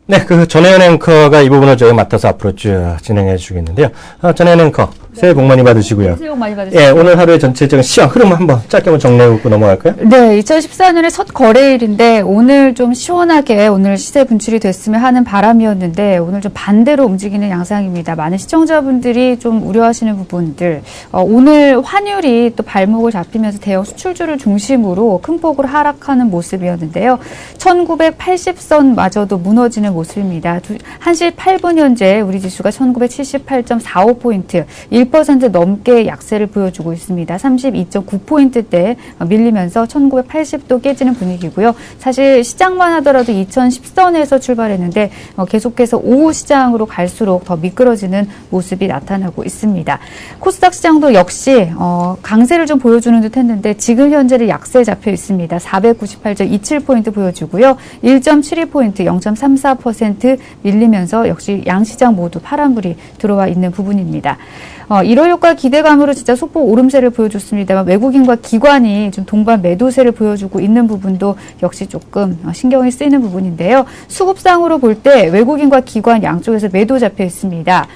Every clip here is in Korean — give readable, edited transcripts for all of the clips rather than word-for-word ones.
네, 전혜연 앵커가 이 부분을 저희 맡아서 앞으로 쭉 진행해 주겠는데요. 전혜연 앵커, 새해 복 많이 받으시고요. 새해 복 많이 받으시고요. 예, 오늘 하루의 전체적인 시황 흐름 한번 짧게 정리해보고 넘어갈까요? 네, 2014년의 첫 거래일인데 오늘 좀 시원하게 오늘 시세 분출이 됐으면 하는 바람이었는데 오늘 좀 반대로 움직이는 양상입니다. 많은 시청자분들이 좀 우려하시는 부분들. 오늘 환율이 또 발목을 잡히면서 대형 수출주를 중심으로 큰 폭으로 하락하는 모습이었는데요. 1980선마저도 무너지는 모습입니다. 1시 8분 현재 우리 지수가 1978.45포인트, 1% 넘게 약세를 보여주고 있습니다. 32.9포인트대 밀리면서 1980도 깨지는 분위기고요. 사실 시장만 하더라도 2010선에서 출발했는데 계속해서 오후 시장으로 갈수록 더 미끄러지는 모습이 나타나고 있습니다. 코스닥 시장도 역시 강세를 좀 보여주는 듯 했는데 지금 현재는 약세에 잡혀 있습니다. 498.27포인트 보여주고요. 1.72포인트, 0.34% 밀리면서 역시 양시장 모두 파란불이 들어와 있는 부분입니다. 1월 효과 기대감으로 진짜 소폭 오름세를 보여줬습니다만 외국인과 기관이 좀 동반 매도세를 보여주고 있는 부분도 역시 조금 신경이 쓰이는 부분인데요. 수급상으로 볼 때 외국인과 기관 양쪽에서 매도 잡혀 있습니다.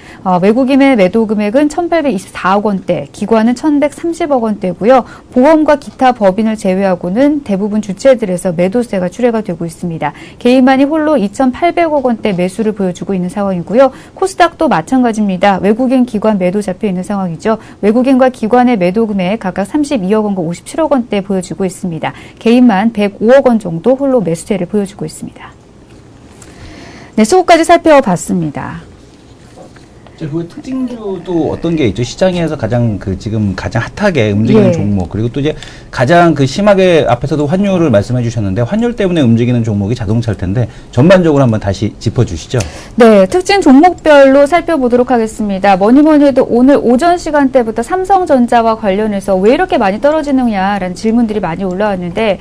외국인의 매도 금액은 1,824억 원대, 기관은 1,130억 원대고요. 보험과 기타 법인을 제외하고는 대부분 주체들에서 매도세가 출회가 되고 있습니다. 개인만이 홀로 2,800억 원대 매수를 보여주고 있는 상황이고요. 코스닥도 마찬가지입니다. 외국인 기관 매도 잡혀 있는 상황이죠. 외국인과 기관의 매도 금액 각각 32억 원과 57억 원대 보여주고 있습니다. 개인만 105억 원 정도 홀로 매수세를 보여주고 있습니다. 네, 수급까지 살펴봤습니다. 그 특징주도 어떤 게 있죠? 시장에서 지금 가장 핫하게 움직이는 종목, 그리고 또 이제 가장 심하게 앞에서도 환율을 말씀해 주셨는데 환율 때문에 움직이는 종목이 자동차일 텐데 전반적으로 한번 다시 짚어주시죠. 네, 특징 종목별로 살펴보도록 하겠습니다. 뭐니 해도 오늘 오전 시간대부터 삼성전자와 관련해서 왜 이렇게 많이 떨어지느냐라는 질문들이 많이 올라왔는데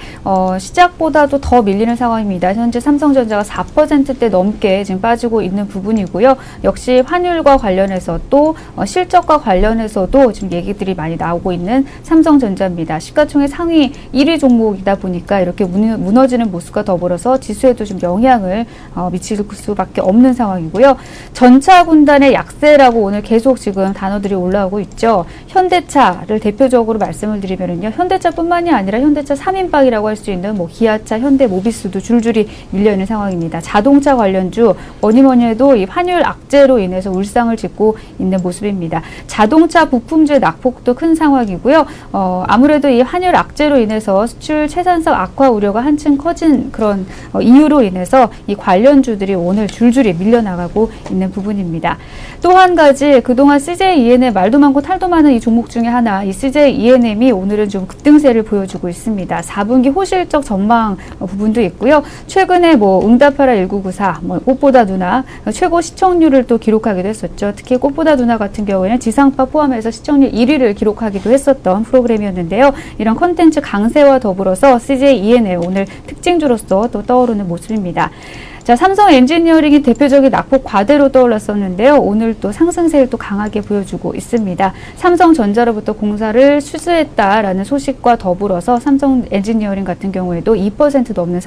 시작보다도 더 밀리는 상황입니다. 현재 삼성전자가 4%대 넘게 지금 빠지고 있는 부분이고요. 역시 환율과 관련해서 또 실적과 관련해서도 지금 얘기들이 많이 나오고 있는 삼성전자입니다. 시가총액 상위 1위 종목이다 보니까 이렇게 무너지는 모습과 더불어서 지수에도 좀 영향을 미칠 수밖에 없는 상황이고요. 전차 군단의 약세라고 오늘 계속 지금 단어들이 올라오고 있죠. 현대차를 대표적으로 말씀을 드리면요. 현대차뿐만이 아니라 현대차 3인방이라고 할 수 있는 기아차, 현대, 모비스도 줄줄이 밀려있는 상황입니다. 자동차 관련주 뭐니 해도 이 환율 악재로 인해서 울상을 짓고 있는 모습입니다. 자동차 부품주의 낙폭도 큰 상황이고요. 아무래도 이 환율 악재로 인해서 수출 채산성 악화 우려가 한층 커진 그런 이유로 인해서 이 관련주들이 오늘 줄줄이 밀려나가고 있는 부분입니다. 또 한 가지 그동안 CJ ENM 말도 많고 탈도 많은 이 종목 중에 하나, 이 CJ ENM이 오늘은 좀 급등세를 보여주고 있습니다. 4분기 호실적 전망 부분도 있고요. 최근에 응답하라 1994, 꽃보다 누나 최고 시청률을 또 기록하기도 했었죠. 특히 꽃보다 누나 같은 경우에는 지상파 포함해서 시청률 1위를 기록하기도 했었던 프로그램이었는데요. 이런 컨텐츠 강세와 더불어서 CJ ENM 오늘 특징주로서 또 떠오르는 모습입니다. 자, 삼성 엔지니어링이 대표적인 낙폭 과대로 떠올랐었는데요. 오늘 또 상승세를 또 강하게 보여주고 있습니다. 삼성전자로부터 공사를 수주했다라는 소식과 더불어서 삼성 엔지니어링 같은 경우에도 2% 넘는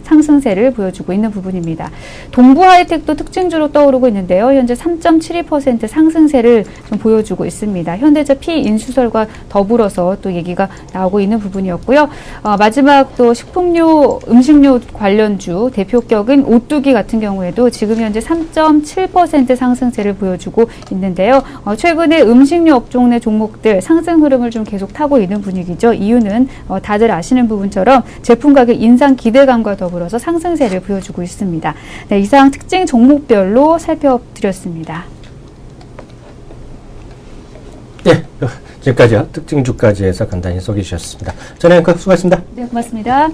상승세를 보여주고 있는 부분입니다. 동부 하이텍도 특징주로 떠오르고 있는데요. 현재 3.72% 상승세를 좀 보여주고 있습니다. 현대차 피인수설과 더불어서 또 얘기가 나오고 있는 부분이었고요. 마지막 또 식품료, 음식료 관련주 대표격인 오뚜기 같은 경우에도 지금 현재 3.7% 상승세를 보여주고 있는데요. 최근에 음식료 업종 내 종목들 상승 흐름을 좀 계속 타고 있는 분위기죠. 이유는 다들 아시는 부분처럼 제품 가격 인상 기대감과 더불어서 상승세를 보여주고 있습니다. 네, 이상 특징 종목별로 살펴드렸습니다. 네, 지금까지요. 특징주까지 해서 간단히 소개해 주셨습니다. 전혜연 앵커 수고하셨습니다. 네, 고맙습니다.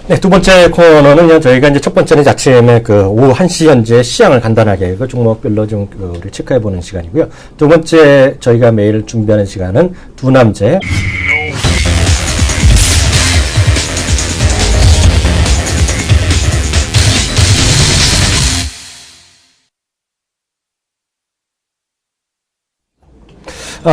네, 두 번째 코너는요, 저희가 이제 첫 번째는 아침에 오후 1시 현재 시향을 간단하게 종목별로 좀 우리 체크해보는 시간이고요. 두 번째 저희가 매일 준비하는 시간은 두 남재.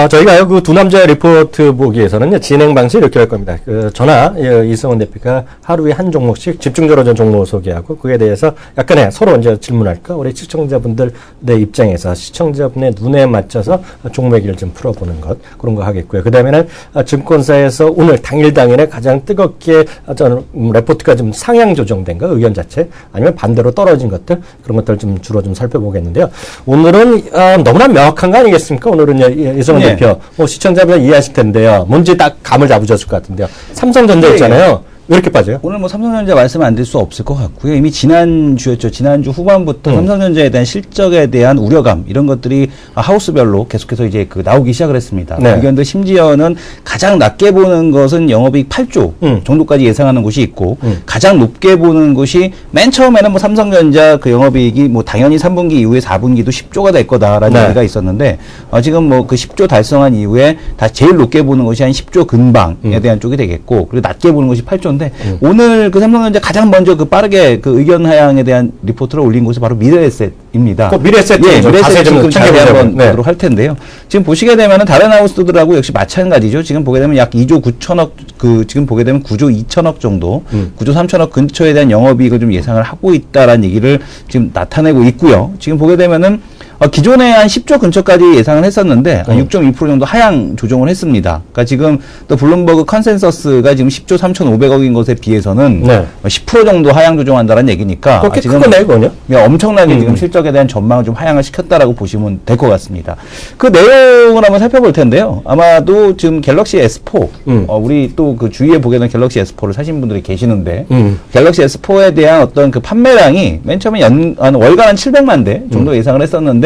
저희가 그 두 남자 리포트 보기에서는 진행 방식이 이렇게 할 겁니다. 저나 이승원 대표가 하루에 한 종목씩 집중적으로 전 종목을 소개하고 그에 대해서 약간의 서로 이제 질문할까 우리 시청자분들의 입장에서 시청자분의 눈에 맞춰서 종목 얘기를 좀 풀어보는 것 그런 거 하겠고요. 그 다음에는 증권사에서 오늘 당일에 가장 뜨겁게 저는 레포트가 좀 상향 조정된 거 의견 자체 아니면 반대로 떨어진 것들 그런 것들 좀 주로 좀 살펴보겠는데요. 오늘은 너무나 명확한 거 아니겠습니까? 오늘은 이승원 대표 시청자분들 이해하실 텐데요. 뭔지 딱 감을 잡으셨을 것 같은데요. 삼성전자 있잖아요. 왜 이렇게 빠져요? 오늘 뭐 삼성전자 말씀 안 드릴 수 없을 것 같고요. 이미 지난주였죠. 지난주 후반부터 삼성전자에 대한 실적에 대한 우려감 이런 것들이 하우스별로 계속해서 이제 나오기 시작을 했습니다. 네. 의견들 심지어는 가장 낮게 보는 것은 영업이익 8조 정도까지 예상하는 곳이 있고 가장 높게 보는 곳이 맨 처음에는 뭐 삼성전자 그 영업이익이 뭐 당연히 3분기 이후에 4분기도 10조가 될 거다라는 네. 얘기가 있었는데 지금 뭐 그 10조 달성한 이후에 다 제일 높게 보는 것이 한 10조 근방에 대한 쪽이 되겠고 그리고 낮게 보는 것이 8조 오늘 그 삼성전자 가장 먼저 그 빠르게 그 의견 하향에 대한 리포트를 올린 곳이 바로 미래에셋입니다. 미래에셋 미래에셋 좀 자세히 한번 네. 보도록 할 텐데요. 지금 보시게 되면은 다른 하우스들하고 역시 마찬가지죠. 지금 보게 되면 약 2조 9천억 지금 보게 되면 9조 2천억 정도, 9조 3천억 근처에 대한 영업이익을 좀 예상을 하고 있다라는 얘기를 지금 나타내고 있고요. 지금 보게 되면은 기존에 한 10조 근처까지 예상을 했었는데 한 6.2% 정도 하향 조정을 했습니다. 그러니까 지금 또 블룸버그 컨센서스가 지금 10조 3,500억인 것에 비해서는 10% 정도 하향 조정한다는 얘기니까 그렇게 지금 크네 그거요? 엄청나게 지금 실적에 대한 전망을 좀 하향을 시켰다라고 보시면 될 것 같습니다. 그 내용을 한번 살펴볼 텐데요. 아마도 지금 갤럭시 S4 우리 또 그 주위에 보게 되는 갤럭시 S4를 사신 분들이 계시는데 갤럭시 S4에 대한 어떤 그 판매량이 맨 처음에 월간 한 700만 대 정도 예상을 했었는데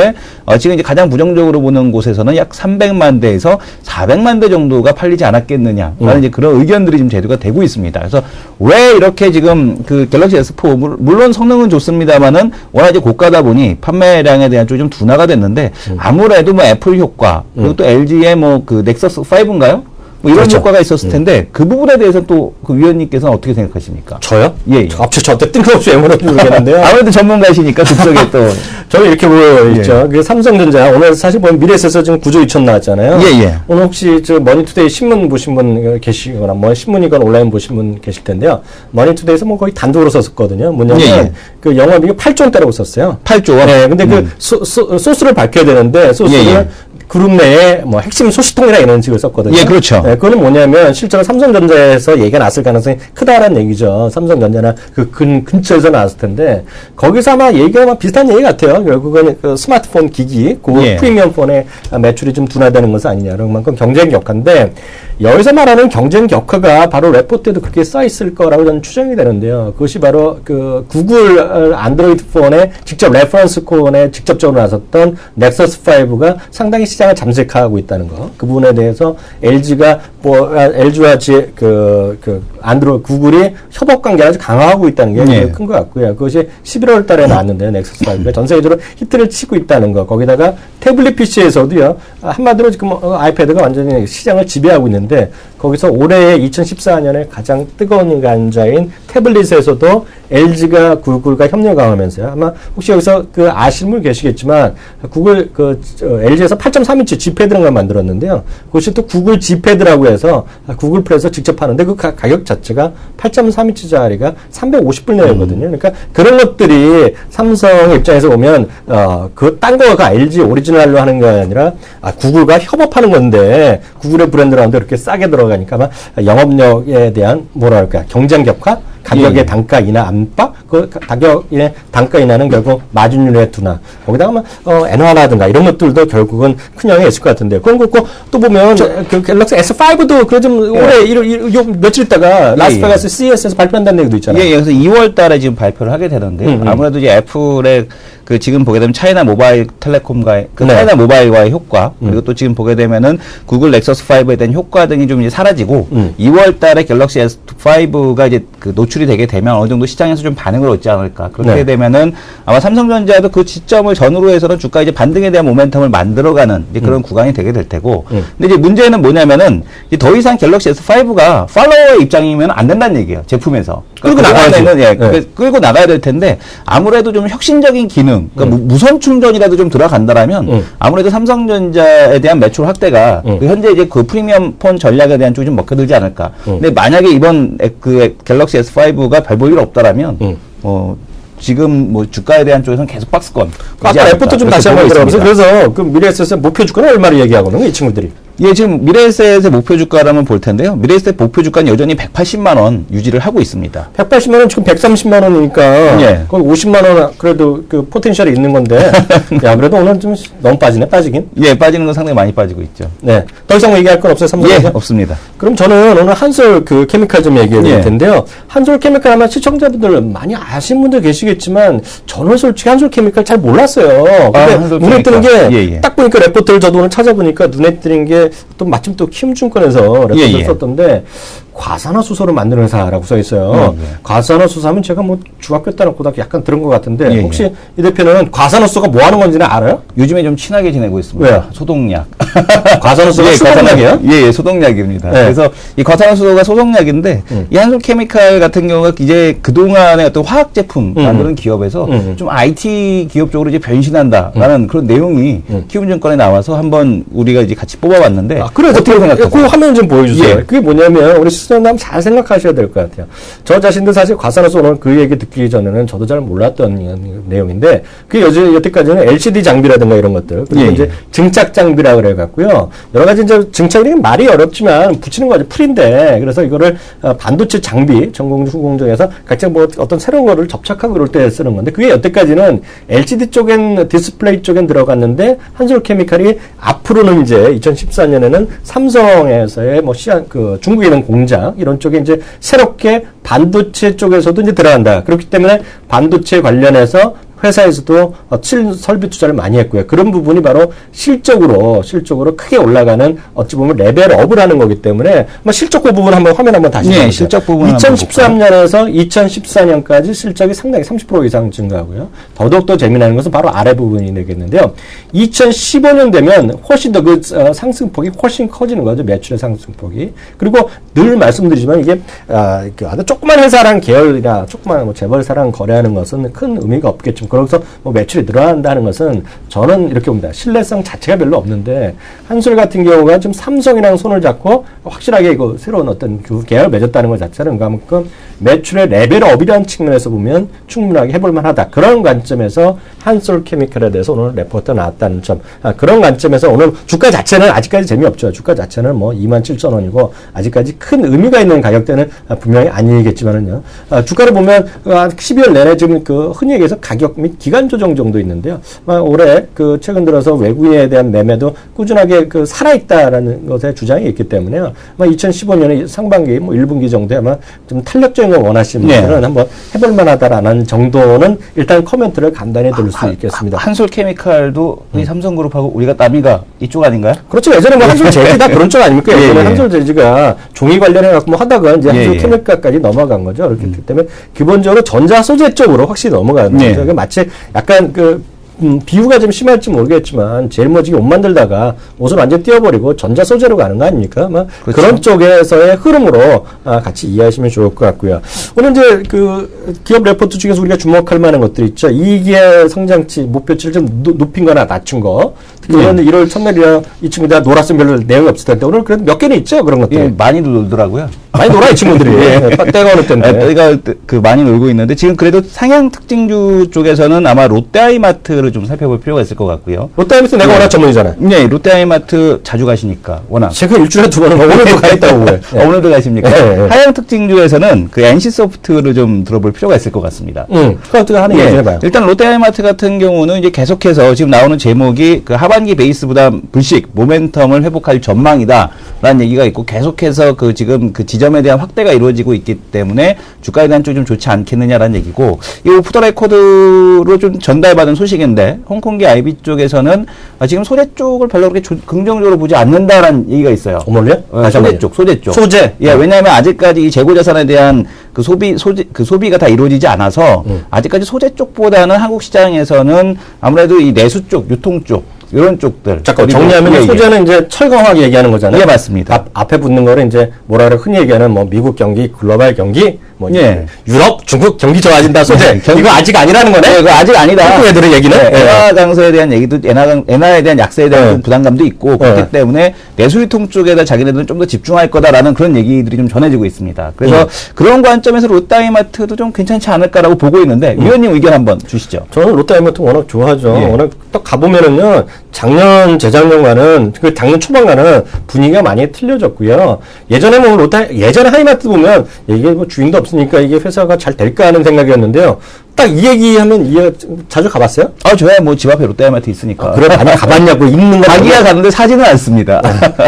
지금 이제 가장 부정적으로 보는 곳에서는 약 300만 대에서 400만 대 정도가 팔리지 않았겠느냐라는 이제 그런 의견들이 지금 제도가 되고 있습니다. 그래서 왜 이렇게 지금 그 갤럭시 S4 물론 성능은 좋습니다만은 워낙 이제 고가다 보니 판매량에 대한 쪽이 좀 둔화가 됐는데 아무래도 뭐 애플 효과 그리고 또 LG의 뭐 그 넥서스 5인가요? 뭐 이런 효과가 있었을 텐데 그 부분에 대해서 또 그 위원님께서는 어떻게 생각하십니까? 저요? 예. 갑자기 저한테 뜬금없이 왜 물었는지 모르겠는데요. 아무래도 전문가이시니까 그쪽에 또 저는 이렇게 보여 있죠. 그 삼성전자 오늘 사실 보면 미래에셋에서 지금 9조 2천 나왔잖아요. 오늘 혹시 저 머니투데이 신문 보신 분 계시거나 뭐 신문이건 온라인 보신 분 계실 텐데요. 머니투데이에서 뭐 거의 단독으로 썼거든요. 뭐냐면 그 영업이익이 8조 원대라고 썼어요. 8조 원. 네. 근데 그 소스를 밝혀야 되는데 소스를 그룹 내에 뭐 핵심 소식통이나 이런 식으로 썼거든요. 예, 그렇죠. 네, 그거는 뭐냐면 실제로 삼성전자에서 얘기가 났을 가능성이 크다라는 얘기죠. 삼성전자나 그 근처에서 나왔을 텐데 거기서 아마 얘기가 아마 비슷한 얘기 같아요. 결국은 그 스마트폰 기기, 그 프리미엄 폰의 매출이 좀 둔화되는 것은 아니냐. 그런 만큼 경쟁 격화인데 여기서 말하는 경쟁 격화가 바로 레포트에도 그렇게 써 있을 거라고 저는 추정이 되는데요. 그것이 바로 그 구글 안드로이드 폰에 직접 레퍼런스 콘에 직접적으로 나섰던 넥서스 5가 상당히 시장을 잠식하고 있다는 거. 그 부분에 대해서 LG가 LG와 안드로이드 구글이 협업 관계를 아주 강화하고 있다는 게 큰 것 같고요. 그것이 11월 달에 나왔는데요. 넥서스 5가 전 세계적으로 히트를 치고 있다는 거. 거기다가 태블릿 PC에서도요. 한마디로 지금 아이패드가 완전히 시장을 지배하고 있는데 거기서 올해 2014년에 가장 뜨거운 관자인 태블릿에서도 LG가 구글과 협력 강화하면서요. 아마 혹시 여기서 그 아시는 분 계시겠지만 구글 LG에서 8.3인치 G패드라는 걸 만들었는데요. 그것이 또 구글 G패드라고 해서 구글 플레이에서 직접 하는데 그 가격 자체가 8.3인치짜리가 350불 내외거든요. 그러니까 그런 것들이 삼성 입장에서 보면 그 딴 거가 LG 오리지널로 하는 게 아니라 구글과 협업하는 건데 구글의 브랜드라는데 이렇게 싸게 들어가니까 아마 영업력에 대한 뭐랄까 경쟁 격화 가격의 단가 인하 안팎, 그 가격의 단가 인하는 결국 마진율의 둔화. 거기다가 뭐 엔화라든가 이런 것들도 결국은 큰 영향이 있을 것 같은데요. 그런 거 있고 또 보면 그 갤럭시 S5도 그 좀 올해 며칠 있다가 라스베가스 CES에서 발표한다는 얘기도 있잖아요. 그래서 2월 달에 지금 발표를 하게 되는데 아무래도 이제 애플의 그 지금 보게 되면 차이나 모바일 텔레콤과의 차이나 모바일과의 효과 그리고 또 지금 보게 되면은 구글 넥서스 5에 대한 효과 등이 좀 이제 사라지고 2월 달에 갤럭시 S5가 이제 그 노출이 되게 되면 어느 정도 시장에서 좀 반응을 얻지 않을까. 그렇게 되면은 아마 삼성전자도 그 시점을 전후로 해서는 주가 이제 반등에 대한 모멘텀을 만들어가는 이제 그런 구간이 되게 될 테고. 근데 이제 문제는 뭐냐면은 이제 더 이상 갤럭시 S5가 팔로워의 입장이면 안 된다는 얘기예요. 제품에서. 끌고 나가야지. 끌고 나가야 될 텐데 아무래도 좀 혁신적인 기능, 그러니까 무선 충전이라도 좀 들어간다라면 아무래도 삼성전자에 대한 매출 확대가 그 현재 이제 그 프리미엄 폰 전략에 대한 쪽이 좀 먹혀들지 않을까. 근데 만약에 이번 그 갤럭시 S5가 별 볼 일 없다라면 지금 뭐 주가에 대한 쪽에서는 계속 박스권. 아까 레포트 좀 다시 한번 들어보세요. 그래서 그 미래에셋의 목표 주가는 얼마를 얘기하고는 이 친구들이? 예, 지금 미래에셋의 목표 주가라면 볼 텐데요. 미래에셋 목표 주가는 여전히 180만 원 유지를 하고 있습니다. 180만 원 지금 130만 원이니까 예. 거기 50만 원 그래도 그 포텐셜이 있는 건데 야 그래도 오늘 좀 너무 빠지긴. 예, 빠지는 건 상당히 많이 빠지고 있죠. 네, 더 이상 얘기할 건 없어요, 삼성에서? 예, 없습니다. 그럼 저는 오늘 한솔 그 케미칼 좀 얘기해 드릴 텐데요. 한솔 케미칼 아마 시청자분들 많이 아시는 분들 계시겠지만 저는 솔직히 한솔 케미칼 잘 몰랐어요. 근데 눈에 뜨는 게 딱 보니까 레포트를 저도 오늘 찾아보니까 눈에 뜨는 게 또 마침 또 키움증권에서 레포트를 썼던데 과산화수소를 만드는 회사라고 써 있어요. 과산화수소 하면 제가 뭐 중학교 때나 고등학교 약간 들은 것 같은데 혹시 이 대표는 과산화수소가 뭐 하는 건지는 알아요? 요즘에 좀 친하게 지내고 있습니다. 왜요? 소독약. 과산화수소가 소독약이에요? 예, 소독약입니다. 그래서 이 과산화수소가 소독약인데 이 한솔케미칼 같은 경우가 이제 그동안의 어떤 화학 제품 만드는 기업에서 좀 IT 기업 쪽으로 이제 변신한다라는 그런 내용이 키움증권에 나와서 한번 우리가 이제 같이 뽑아봤는데 그래서 어떻게 생각하세요? 그 화면 좀 보여주세요. 예. 그게 뭐냐면 우리 시청자분 잘 생각하셔야 될 것 같아요. 저 자신도 사실 과산화수소 오늘 그 얘기 듣기 전에는 저도 잘 몰랐던 내용인데 그게 여태까지는 LCD 장비라든가 이런 것들 그리고 이제 증착 장비라 그래 갖고요. 여러 가지 이제 증착이 말이 어렵지만 붙이는 거죠. 풀인데 그래서 이거를 반도체 장비 전공정 후공정에서 각자 뭐 어떤 새로운 거를 접착하고 그럴 때 쓰는 건데 그게 여태까지는 LCD 쪽엔 디스플레이 쪽엔 들어갔는데 한솔케미칼이 앞으로는 이제 2014년에는 삼성에서의 뭐 그 중국에 있는 공장 이런 쪽에 이제 새롭게 반도체 쪽에서도 이제 들어간다. 그렇기 때문에 반도체 관련해서 회사에서도 설비 투자를 많이 했고요. 그런 부분이 바로 실적으로 크게 올라가는 어찌 보면 레벨업을 하는 거기 때문에 실적 그 부분 한번 화면 한번 다시 보세요. 실적 부분 2013년에서 2014년까지 실적이 상당히 30% 이상 증가하고요. 더더욱 재미나는 것은 바로 아래 부분이 되겠는데요. 2015년 되면 훨씬 더 그 상승폭이 훨씬 커지는 거죠. 매출의 상승폭이. 그리고 늘 말씀드리지만 이게 아주 조그만 회사랑 계열이나 조그만 뭐 재벌사랑 거래하는 것은 큰 의미가 없겠지만 그래서 뭐 매출이 늘어난다는 것은 저는 이렇게 봅니다. 신뢰성 자체가 별로 없는데 한솔 같은 경우가 좀 삼성이랑 손을 잡고 확실하게 이거 새로운 어떤 그 계약을 맺었다는 것 자체는 그만큼 매출의 레벨업이라는 측면에서 보면 충분하게 해볼 만하다. 그런 관점에서 한솔 케미칼에 대해서 오늘 레포트가 나왔다는 점. 그런 관점에서 오늘 주가 자체는 아직까지 재미없죠. 주가 자체는 뭐 27,000원이고 아직까지 큰 의미가 있는 가격대는 분명히 아니겠지만은요. 주가를 보면 12월 내내 지금 그 흔히 얘기해서 가격 및 기간 조정 정도 있는데요. 올해 그 최근 들어서 외국인에 대한 매매도 꾸준하게 그 살아있다라는 것에 주장이 있기 때문에요. 2015년에 상반기 뭐 1분기 정도에 아마 좀 탄력적인 걸 원하시는 분들은 한번 해볼 만하다라는 정도는 일단 코멘트를 간단히 드릴 수 있겠습니다. 한솔케미칼도 우리 삼성그룹하고 우리가 남이가 이쪽 아닌가요? 그렇죠. 예전에 뭐 한솔제지 다 그런 쪽 아닙니까? 예전에 한솔제지가 종이 관련해갖고 뭐 하다가 이제 한솔케미칼까지 넘어간 거죠. 그렇기 때문에 기본적으로 전자 소재 쪽으로 확실히 넘어가는 거죠. 마치 약간 비유가 좀 심할지 모르겠지만 제일 먼저 옷 만들다가 옷을 완전 띄워버리고 전자 소재로 가는 거 아닙니까? 그렇죠. 그런 쪽에서의 흐름으로 같이 이해하시면 좋을 것 같고요. 오늘 이제 그 기업 레포트 중에서 우리가 주목할 만한 것들이 있죠. 이익의 성장치 목표치를 좀 높인 거나 낮춘 거. 특히 1월 첫날이라 이 친구들 놀았으면 별로 내용이 없을 텐데 오늘 그래도 몇 개는 있죠. 그런 것들. 많이 놀더라고요. 많이 놀아 이 친구들이. 때가 어느 때인데. 때가 그 많이 놀고 있는데 지금 그래도 상향 특징주 쪽에서는 아마 롯데하이마트를 좀 살펴볼 필요가 있을 것 같고요. 롯데하이마트 내가 워낙 전문이잖아요. 네, 롯데하이마트 자주 가시니까 워낙. 제가 일주일에 2번은 오늘도 가 있다고 그래. 오늘도 가십니까? 하향 특징주에서는 그 NC소프트를 좀 들어볼 필요가 있을 것 같습니다. 그것도 하는 얘기 해봐요. 일단 롯데하이마트 같은 경우는 이제 계속해서 지금 나오는 제목이 그 하반기 베이스 부담 불식 모멘텀을 회복할 전망이다라는 얘기가 있고 계속해서 그 지금 그 지점에 대한 확대가 이루어지고 있기 때문에 주가에 대한 쪽이 좀 좋지 않겠느냐라는 얘기고 이 오프 더 레코드로 좀 전달받은 소식인데 홍콩기 IB 쪽에서는 지금 소재 쪽을 별로 그렇게 긍정적으로 보지 않는다라는 얘기가 있어요. 어머니요? 소재 쪽. 소재. 예, 왜냐하면 아직까지 이 재고 자산에 대한 그 소비가 다 이루어지지 않아서 아직까지 소재 쪽보다는 한국 시장에서는 아무래도 이 내수 쪽, 유통 쪽 이런 쪽들. 잠깐 정리하면 소재는 이제 철강화학 얘기하는 거잖아요. 예, 맞습니다. 앞에 붙는 거를 이제 뭐라 그래 흔히 얘기하는 뭐 미국 경기, 글로벌 경기, 뭐 예. 유럽, 중국 경기 좋아진다 소재. 이거 아직 아니라는 거네. 네, 이거 아직 아니다. 한국 애들의 얘기는. 엔화 강세에 대한 얘기도 엔화에 대한 약세에 대한 좀 부담감도 있고 그렇기 때문에 내수유통 쪽에다 자기네들은 좀 더 집중할 거다라는 그런 얘기들이 좀 전해지고 있습니다. 그래서 그런 관점에서 롯데하이마트도 좀 괜찮지 않을까라고 보고 있는데 위원님 의견 한번 주시죠. 저는 롯데하이마트 워낙 좋아하죠. 예. 워낙 딱 가보면은요, 작년, 재작년과는, 그 작년 초반과는 분위기가 많이 틀려졌고요. 예전에 뭐 예전에 하이마트 보면 이게 뭐 주인도 없으니까 이게 회사가 잘 될까 하는 생각이었는데요. 딱 이 얘기하면 자주 가봤어요? 저야 뭐 집 앞에 롯데하이마트 있으니까. 그래, 많이 가봤냐고, 있는 거. 가기야 가는데 사지는 않습니다.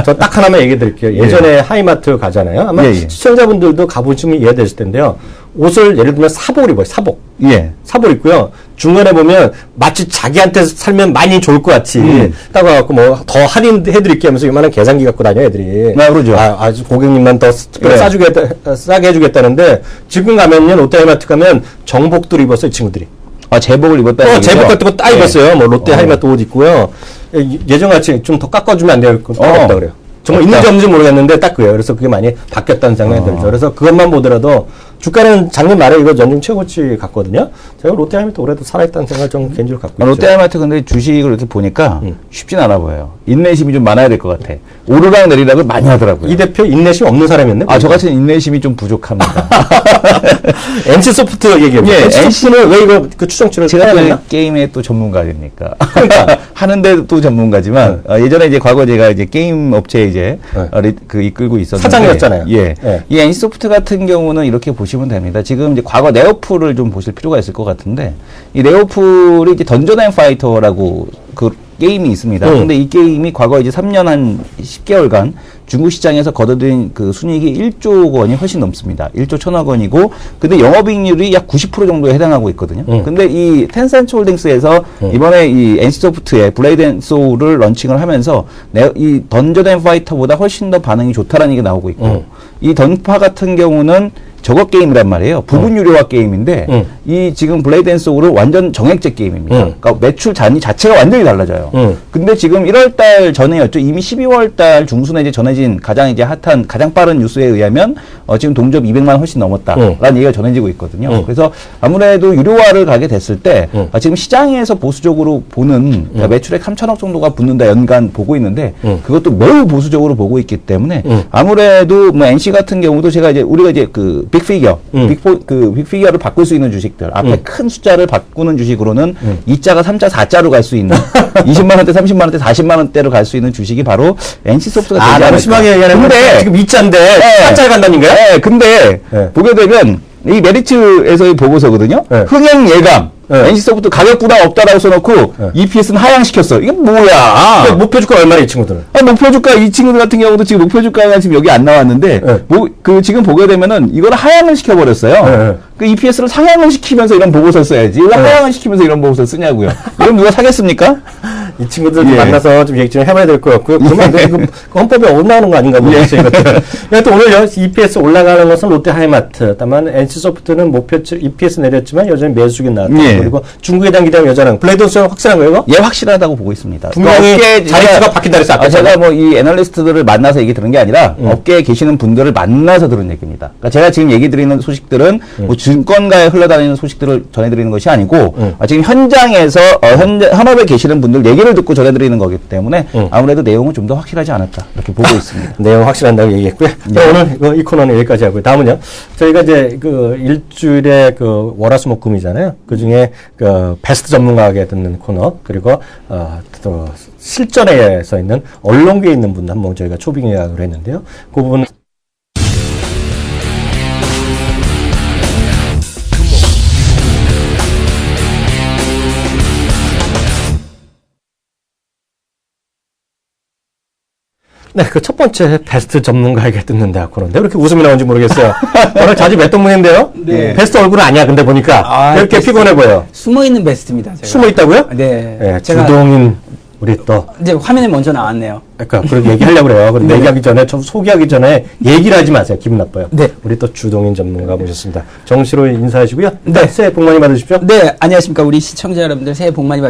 저 딱 하나만 얘기 드릴게요. 예전에 하이마트 가잖아요. 아마 시청자분들도 가보시면 이해되실 텐데요. 옷을 예를 들면 사복 입어요. 사복. 예. 사복 입고요. 중간에 보면 마치 자기한테 살면 많이 좋을 것 같이 딱 와갖고 뭐 더 할인해드릴게 하면서 이만한 계산기 갖고 다녀 애들이. 그러죠. 아주 고객님만 더 싸게 해주겠다는데 지금 가면요. 롯데하이마트 가면 정복들 입었어요. 이 친구들이. 제복을 입었다. 제복 같은 거 딱 입었어요. 뭐 롯데 하이마트 옷 입고요. 예전같이 좀 더 깎아주면 안 돼요. 없다 그래요. 정말 있는지 없는지 모르겠는데 딱 그래요. 그래서 그게 많이 바뀌었다는 생각이 들죠. 그래서 그것만 보더라도 주가는 작년 말에 이거 연중 최고치 갔거든요. 제가 롯데하이마트 올해도 살아있다는 생각을 좀 개인적으로 갖고 있죠. 롯데하이마트 근데 주식을 이렇게 보니까 쉽진 않아 보여요. 인내심이 좀 많아야 될 것 같아. 오르락 내리락을 많이 하더라고요. 이 대표 인내심 없는 사람이었네. 저 같은 인내심이 좀 부족합니다. NC소프트 얘기해보세요. 예, NC는 왜 이거 그 추정치를 제가 해야 또 게임의 또 전문가니까. 하는데 또 전문가지만, 예전에 이제 과거 제가 이제 게임 업체에 이제, 이끌고 있었는데. 사장이었잖아요. 예. 이 NC소프트 같은 경우는 이렇게 보시면 됩니다. 지금 이제 과거 네오풀을 좀 보실 필요가 있을 것 같은데, 이 네오풀이 이제 던전 앤 파이터라고 그 게임이 있습니다. 근데 이 게임이 과거 이제 3년 한 10개월간 중국 시장에서 거둬들인 그 순이익이 1조 원이 훨씬 넘습니다. 1조 1천억 원이고, 근데 영업이익률이 약 90% 정도에 해당하고 있거든요. 근데 이 텐센트 홀딩스에서 이번에 이 NC소프트의 블레이드 앤 소울을 런칭을 하면서 이 던전 앤 파이터보다 훨씬 더 반응이 좋다라는 얘기가 나오고 있고, 이 던파 같은 경우는 저거 게임이란 말이에요. 부분 유료화 게임인데 이 지금 블레이드 앤 소울은 완전 정액제 게임입니다. 그러니까 매출 잔이 자체가 완전히 달라져요. 근데 지금 1월 달 전에였죠. 이미 12월 달 중순에 이제 전해진 가장 이제 핫한 가장 빠른 뉴스에 의하면 지금 동접 200만 원 훨씬 넘었다라는 얘기가 전해지고 있거든요. 그래서 아무래도 유료화를 가게 됐을 때 지금 시장에서 보수적으로 보는 그러니까 매출액 3천억 정도가 붙는다 연간 보고 있는데 그것도 매우 보수적으로 보고 있기 때문에 아무래도 뭐 NC 같은 경우도 우리가 이제 그 빅피겨, 빅피겨를 바꿀 수 있는 주식들, 앞에 큰 숫자를 바꾸는 주식으로는 2자가 3자, 4자로 갈 수 있는 20만 원대, 30만 원대, 40만 원대로 갈 수 있는 주식이 바로 NC소프트가 되지 않을까. 너무 심하게 얘기하는 건데 지금 2자인데 4자에 간다는 거야? 네, 근데 보게 되면 이 메리츠에서의 보고서거든요. 흥행 예감. NC소프트 가격 부담 없다라고 써놓고 EPS는 하향시켰어. 이게 뭐야? 목표 주가 얼마나 이 친구들은? 목표 주가 이 친구들 같은 경우도 지금 목표 주가가 지금 여기 안 나왔는데 지금 보게 되면은 이걸 하향을 시켜버렸어요. 그 EPS를 상향을 시키면서 이런 보고서를 써야지. 왜 하향을 시키면서 이런 보고서를 쓰냐고요. 그럼 누가 사겠습니까? 이 친구들 만나서 좀 얘기 좀 해봐야 될 것 같고요. 그러면 그 헌법에 올라오는 거 아닌가 모르겠어요. 또 오늘 EPS 올라가는 것은 롯데하이마트. 다만 NC소프트는 목표치 EPS 내렸지만 여전히 매수익이 나왔다. 그리고 중국에 대한 기대는 여전한 블레이드 앤 소울 확실한 거예요? 예, 확실하다고 보고 있습니다. 분명히 자리수가 바뀐다 그래서 아까 제가 뭐 이 애널리스트들을 만나서 얘기 들은 게 아니라 업계에 계시는 분들을 만나서 들은 얘기입니다. 그러니까 제가 지금 얘기 드리는 소식들은 뭐 증권가에 흘러다니는 소식들을 전해드리는 것이 아니고 지금 현장에서 현업에 계시는 분들 얘기를 듣고 전해드리는 거기 때문에 아무래도 내용은 좀 더 확실하지 않을까 이렇게 보고 있습니다. 내용 확실한다고 얘기했고요. 오늘 이 코너는 여기까지 하고요. 다음은요. 저희가 이제 그 일주일에 그 월화수목금이잖아요. 그 중에 그 베스트 전문가에게 듣는 코너 그리고 또 실전에서 있는 언론계에 있는 분 한번 저희가 초빙 예약을 했는데요. 그 부분. 네, 그 첫 번째 베스트 전문가에게 듣는다 코너인데 왜 이렇게 웃음이 나오는지 모르겠어요. 오늘 자주 뵀던 분인데요. 네. 베스트 얼굴은 아니야. 근데 보니까 왜 이렇게 피곤해 보여? 숨어있는 베스트입니다. 제가. 숨어 있다고요? 네. 네, 제가 주동인 우리 또 이제 화면에 먼저 나왔네요. 그러니까 그렇게 얘기하려고 그래요. 그런데 네. 얘기하기 전에 좀 소개하기 전에 얘기를 하지 마세요. 기분 나빠요. 네. 우리 또 주동인 전문가 모셨습니다. 정시로 인사하시고요. 네. 새해 복 많이 받으십시오. 네, 안녕하십니까. 우리 시청자 여러분들 새해 복 많이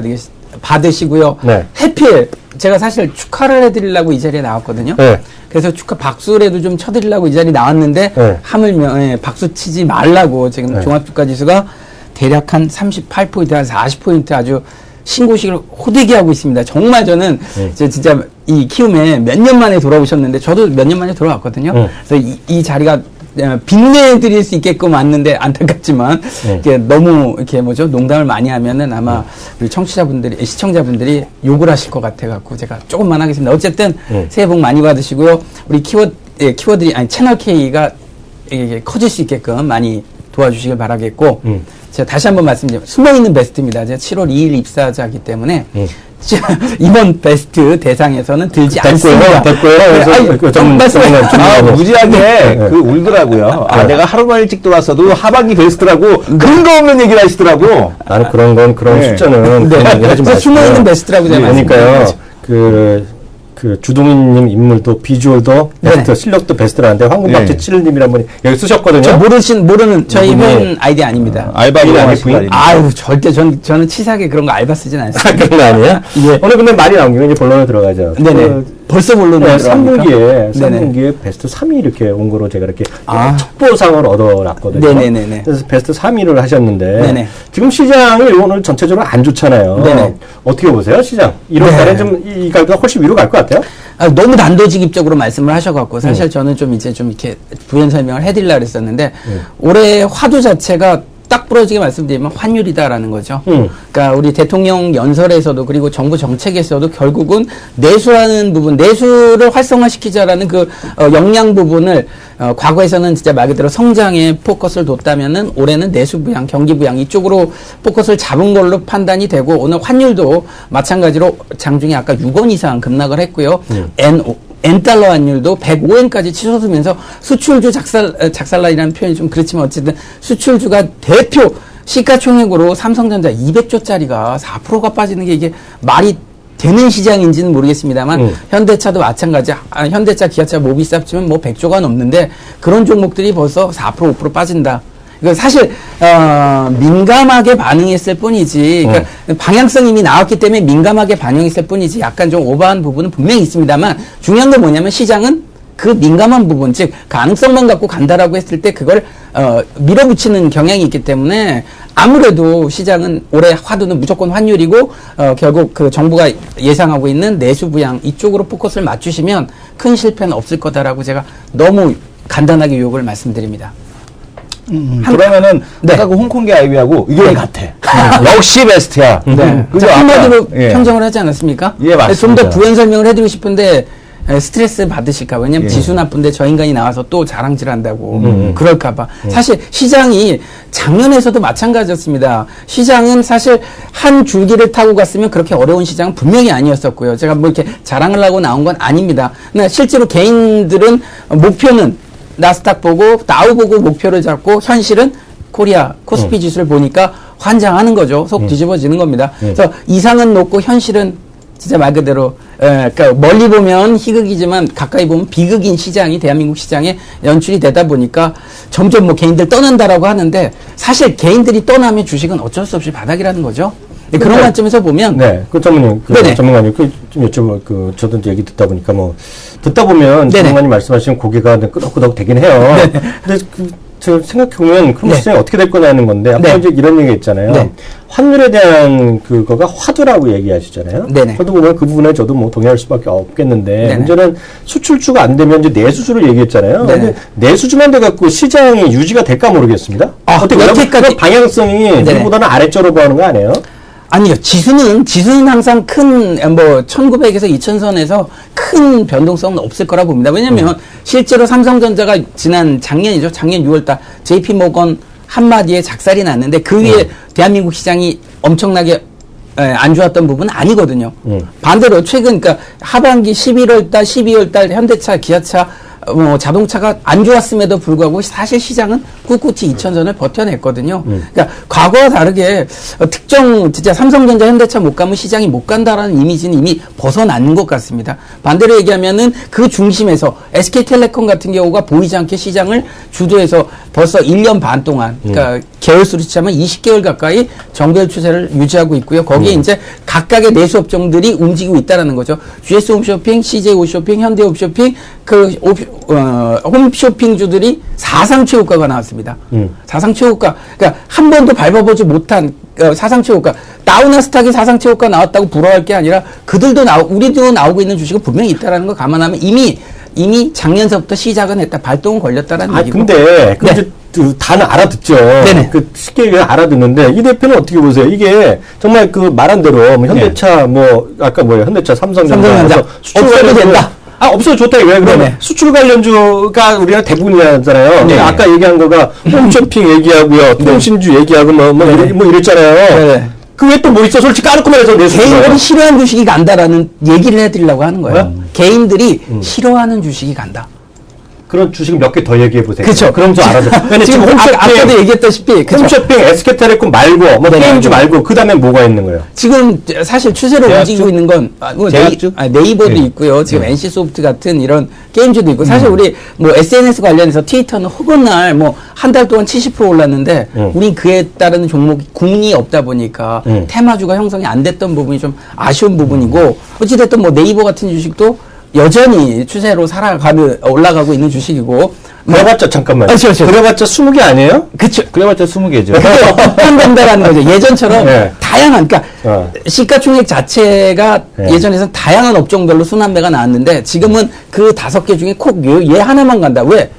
받으시고요. 네. 해필 제가 사실 축하를 해드리려고 이 자리에 나왔거든요. 네. 그래서 축하 박수라도 좀 쳐드리려고 이 자리 나왔는데 네. 하물며 박수 치지 말라고 지금 네. 종합주가지수가 대략 한 38포인트, 한 40포인트 아주 신고식을 호되게 하고 있습니다. 정말 저는 진짜 이 키움에 몇 년 만에 돌아오셨는데 저도 몇 년 만에 돌아왔거든요. 그래서 이 자리가 빛내드릴 수 있게끔 왔는데 안타깝지만 이게 너무 이렇게 농담을 많이 하면은 아마 우리 청취자분들이 시청자분들이 욕을 하실 것 같아 갖고 제가 조금만 하겠습니다. 어쨌든 새해 복 많이 받으시고요. 우리 키워드리 아니 채널 K가 이게 커질 수 있게끔 많이 도와주시길 바라겠고 제가 다시 한번 말씀드리면 숨어있는 베스트입니다. 제가 7월 2일 입사자이기 때문에 이번 베스트 대상에서는 들지 않습니다. 됐고요. 무지하게 울더라고요. 내가 하루만 일찍 들어왔어도 하반기 베스트라고 근거 없는 얘기를 하시더라고. 나는 그런 숫자는 그런 얘기 하지 마시고. 숨어있는 베스트라고 제가 그러니까요. 그 주동인님 인물도 비주얼도 베스트, 실력도 베스트라는데 황금박쥐 7님이란 분이 여기 쓰셨거든요. 저 모르는 저희 회원 아이디 아닙니다. 알바로 하시고. 아유 절대 저는 치사하게 그런 거 알바 쓰진 않습니다. 그런 거 아니에요? 예. 오늘 근데 말이 나온 김에 이제 본론으로 들어가죠. 네네. 벌써 본론으로 들어갑니까? 3분기에 베스트 3위 이렇게 온 거로 제가 이렇게 첩보상을 얻어놨거든요. 네네네네. 그래서 베스트 3위를 하셨는데 네네. 지금 시장이 오늘 전체적으로 안 좋잖아요. 네네. 어떻게 보세요, 시장? 1월 달에 좀 이 가격보다 훨씬 위로 갈 것 같아요? 너무 단도직입적으로 말씀을 하셔갖고 사실 저는 좀 이제 좀 이렇게 부연 설명을 해드리려고 그랬었는데 올해 화두 자체가 딱 부러지게 말씀드리면 환율이다라는 거죠. 그러니까 우리 대통령 연설에서도 그리고 정부 정책에서도 결국은 내수라는 부분, 내수를 활성화시키자라는 그 역량 부분을 과거에서는 진짜 말 그대로 성장에 포커스를 뒀다면은 올해는 내수 부양, 경기 부양 이쪽으로 포커스를 잡은 걸로 판단이 되고 오늘 환율도 마찬가지로 장중에 아까 6원 이상 급락을 했고요. N달러 환율도 105엔까지 치솟으면서 수출주 작살날이라는 표현이 좀 그렇지만 어쨌든 수출주가 대표 시가총액으로 삼성전자 200조짜리가 4%가 빠지는 게 이게 말이 되는 시장인지는 모르겠습니다만 현대차도 마찬가지. 현대차, 기아차, 모비스 합치면 뭐 100조가 넘는데 그런 종목들이 벌써 4% 5% 빠진다. 사실 민감하게 반응했을 뿐이지 그러니까 방향성이 이미 나왔기 때문에 민감하게 반영했을 뿐이지 약간 좀 오버한 부분은 분명히 있습니다만 중요한 건 뭐냐면 시장은 그 민감한 부분 즉 가능성만 갖고 간다라고 했을 때 그걸 밀어붙이는 경향이 있기 때문에 아무래도 시장은 올해 화두는 무조건 환율이고 결국 그 정부가 예상하고 있는 내수 부양 이쪽으로 포커스를 맞추시면 큰 실패는 없을 거다라고 제가 너무 간단하게 요약을 말씀드립니다. 그러면은 아까 그 홍콩계 아이비하고 의견이 같아. 역시 베스트야. 자, 한마디로 평정을 하지 않았습니까? 예, 맞습니다. 좀 더 부연 설명을 해드리고 싶은데 스트레스 받으실까 봐. 왜냐면 지수 나쁜데 저 인간이 나와서 또 자랑질 한다고 그럴까 봐. 사실 시장이 작년에서도 마찬가지였습니다. 시장은 사실 한 줄기를 타고 갔으면 그렇게 어려운 시장은 분명히 아니었었고요. 제가 뭐 이렇게 자랑을 하고 나온 건 아닙니다. 근데 실제로 개인들은 목표는 나스닥 보고 다우 보고 목표를 잡고 현실은 코리아 코스피 지수를 보니까 환장하는 거죠. 속 뒤집어지는 겁니다. 그래서 이상은 높고 현실은 진짜 말 그대로 그러니까 멀리 보면 희극이지만 가까이 보면 비극인 시장이 대한민국 시장에 연출이 되다 보니까 점점 뭐 개인들 떠난다라고 하는데 사실 개인들이 떠나면 주식은 어쩔 수 없이 바닥이라는 거죠. 그런 관점에서 보면 전문가님 좀 여쭤볼 저도 이제 얘기 듣다 보니까 듣다 보면 전문가님 말씀하시는 고개가 끄덕끄덕 되긴 해요. 근데 저 생각해보면 그럼 시장이 어떻게 될 거냐는 건데 아까 이제 이런 얘기가 있잖아요. 환율에 대한 그거가 화두라고 얘기하시잖아요. 저도 보면 그 부분에 저도 동의할 수밖에 없겠는데 문제는 수출주가 안 되면 이제 내수주를 얘기했잖아요. 근데 내수주만 돼갖고 시장이 유지가 될까 모르겠습니다. 어떻게 여태까지 방향성이 누구보다는 아래쪽으로 가는 거 아니에요? 아니요. 지수는 항상 큰, 1900에서 2000선에서 큰 변동성은 없을 거라 봅니다. 왜냐면 실제로 삼성전자가 작년 6월달 JP 모건 한마디에 작살이 났는데 그 위에 대한민국 시장이 엄청나게 안 좋았던 부분은 아니거든요. 반대로 최근, 그러니까 하반기 11월달, 12월달 현대차, 기아차, 자동차가 안 좋았음에도 불구하고 사실 시장은 꿋꿋이 2000선을 버텨냈거든요. 그러니까 과거와 다르게 진짜 삼성전자, 현대차 못 가면 시장이 못 간다라는 이미지는 이미 벗어난 것 같습니다. 반대로 얘기하면은 그 중심에서 SK텔레콤 같은 경우가 보이지 않게 시장을 주도해서 벌써 1년 반 동안, 그러니까 개월수로 치자면 20개월 가까이 정배열 추세를 유지하고 있고요. 거기에 이제 각각의 내수 업종들이 움직이고 있다라는 거죠. GS 홈쇼핑, CJ 홈쇼핑, 현대 홈쇼핑, 홈쇼핑주들이 사상 최고가가 나왔습니다. 사상 최고가. 그러니까 한 번도 밟아보지 못한 사상 최고가. 다우나스닥이 사상 최고가 나왔다고 부러워할 게 아니라 그들도 우리도 나오고 있는 주식은 분명히 있다라는 걸 감안하면 이미 작년서부터 시작은 했다. 발동은 걸렸다라는 얘기고. 근데 네. 다는 알아듣죠. 네네. 그 쉽게 얘기해 알아듣는데 이 대표는 어떻게 보세요? 이게 정말 그 말한 대로 뭐 현대차 아까 현대차 삼성전자 없어도 된다. 없어도 좋다 이거예요. 그러면 네네. 수출 관련주가 우리가 대부분이잖아요. 네. 아까 얘기한 거가 홈쇼핑 얘기하고요, 통신주 얘기하고 뭐 이랬잖아요. 네네. 그 외에 또 뭐 있어? 솔직히 까놓고 말해서 개인들이 싫어하는 주식이 간다라는 얘기를 해드리려고 하는 거예요. 개인들이 싫어하는 주식이 간다. 그런 주식 몇 개 더 얘기해 보세요. 그렇죠. 그럼 좀 알아서. 지금 아까도 얘기했다시피 홈쇼핑, SK텔레콤 말고 게임주 말고 그 다음에 뭐가 있는 거예요? 지금 사실 추세로 움직이고 있는 건 네이버도 네. 있고요. 지금 NC소프트 같은 이런 게임주도 있고 사실 우리 뭐 SNS 관련해서 트위터는 허건날 뭐 한 달 동안 70% 올랐는데 우리 그에 따른 종목이 군이 없다 보니까 테마주가 형성이 안 됐던 부분이 좀 아쉬운 부분이고 어찌됐든 뭐 네이버 같은 주식도 여전히 추세로 올라가고 있는 주식이고. 그래봤자, 잠깐만요. 그렇죠. 그래봤자 20개 아니에요? 그쵸. 그래봤자 20개죠. 한된다라는 거죠. 예전처럼 네. 다양한, 그러니까 시가총액 자체가 예전에는 다양한 업종별로 순환매가 나왔는데 지금은 그 5개 중에 얘 하나만 간다. 왜?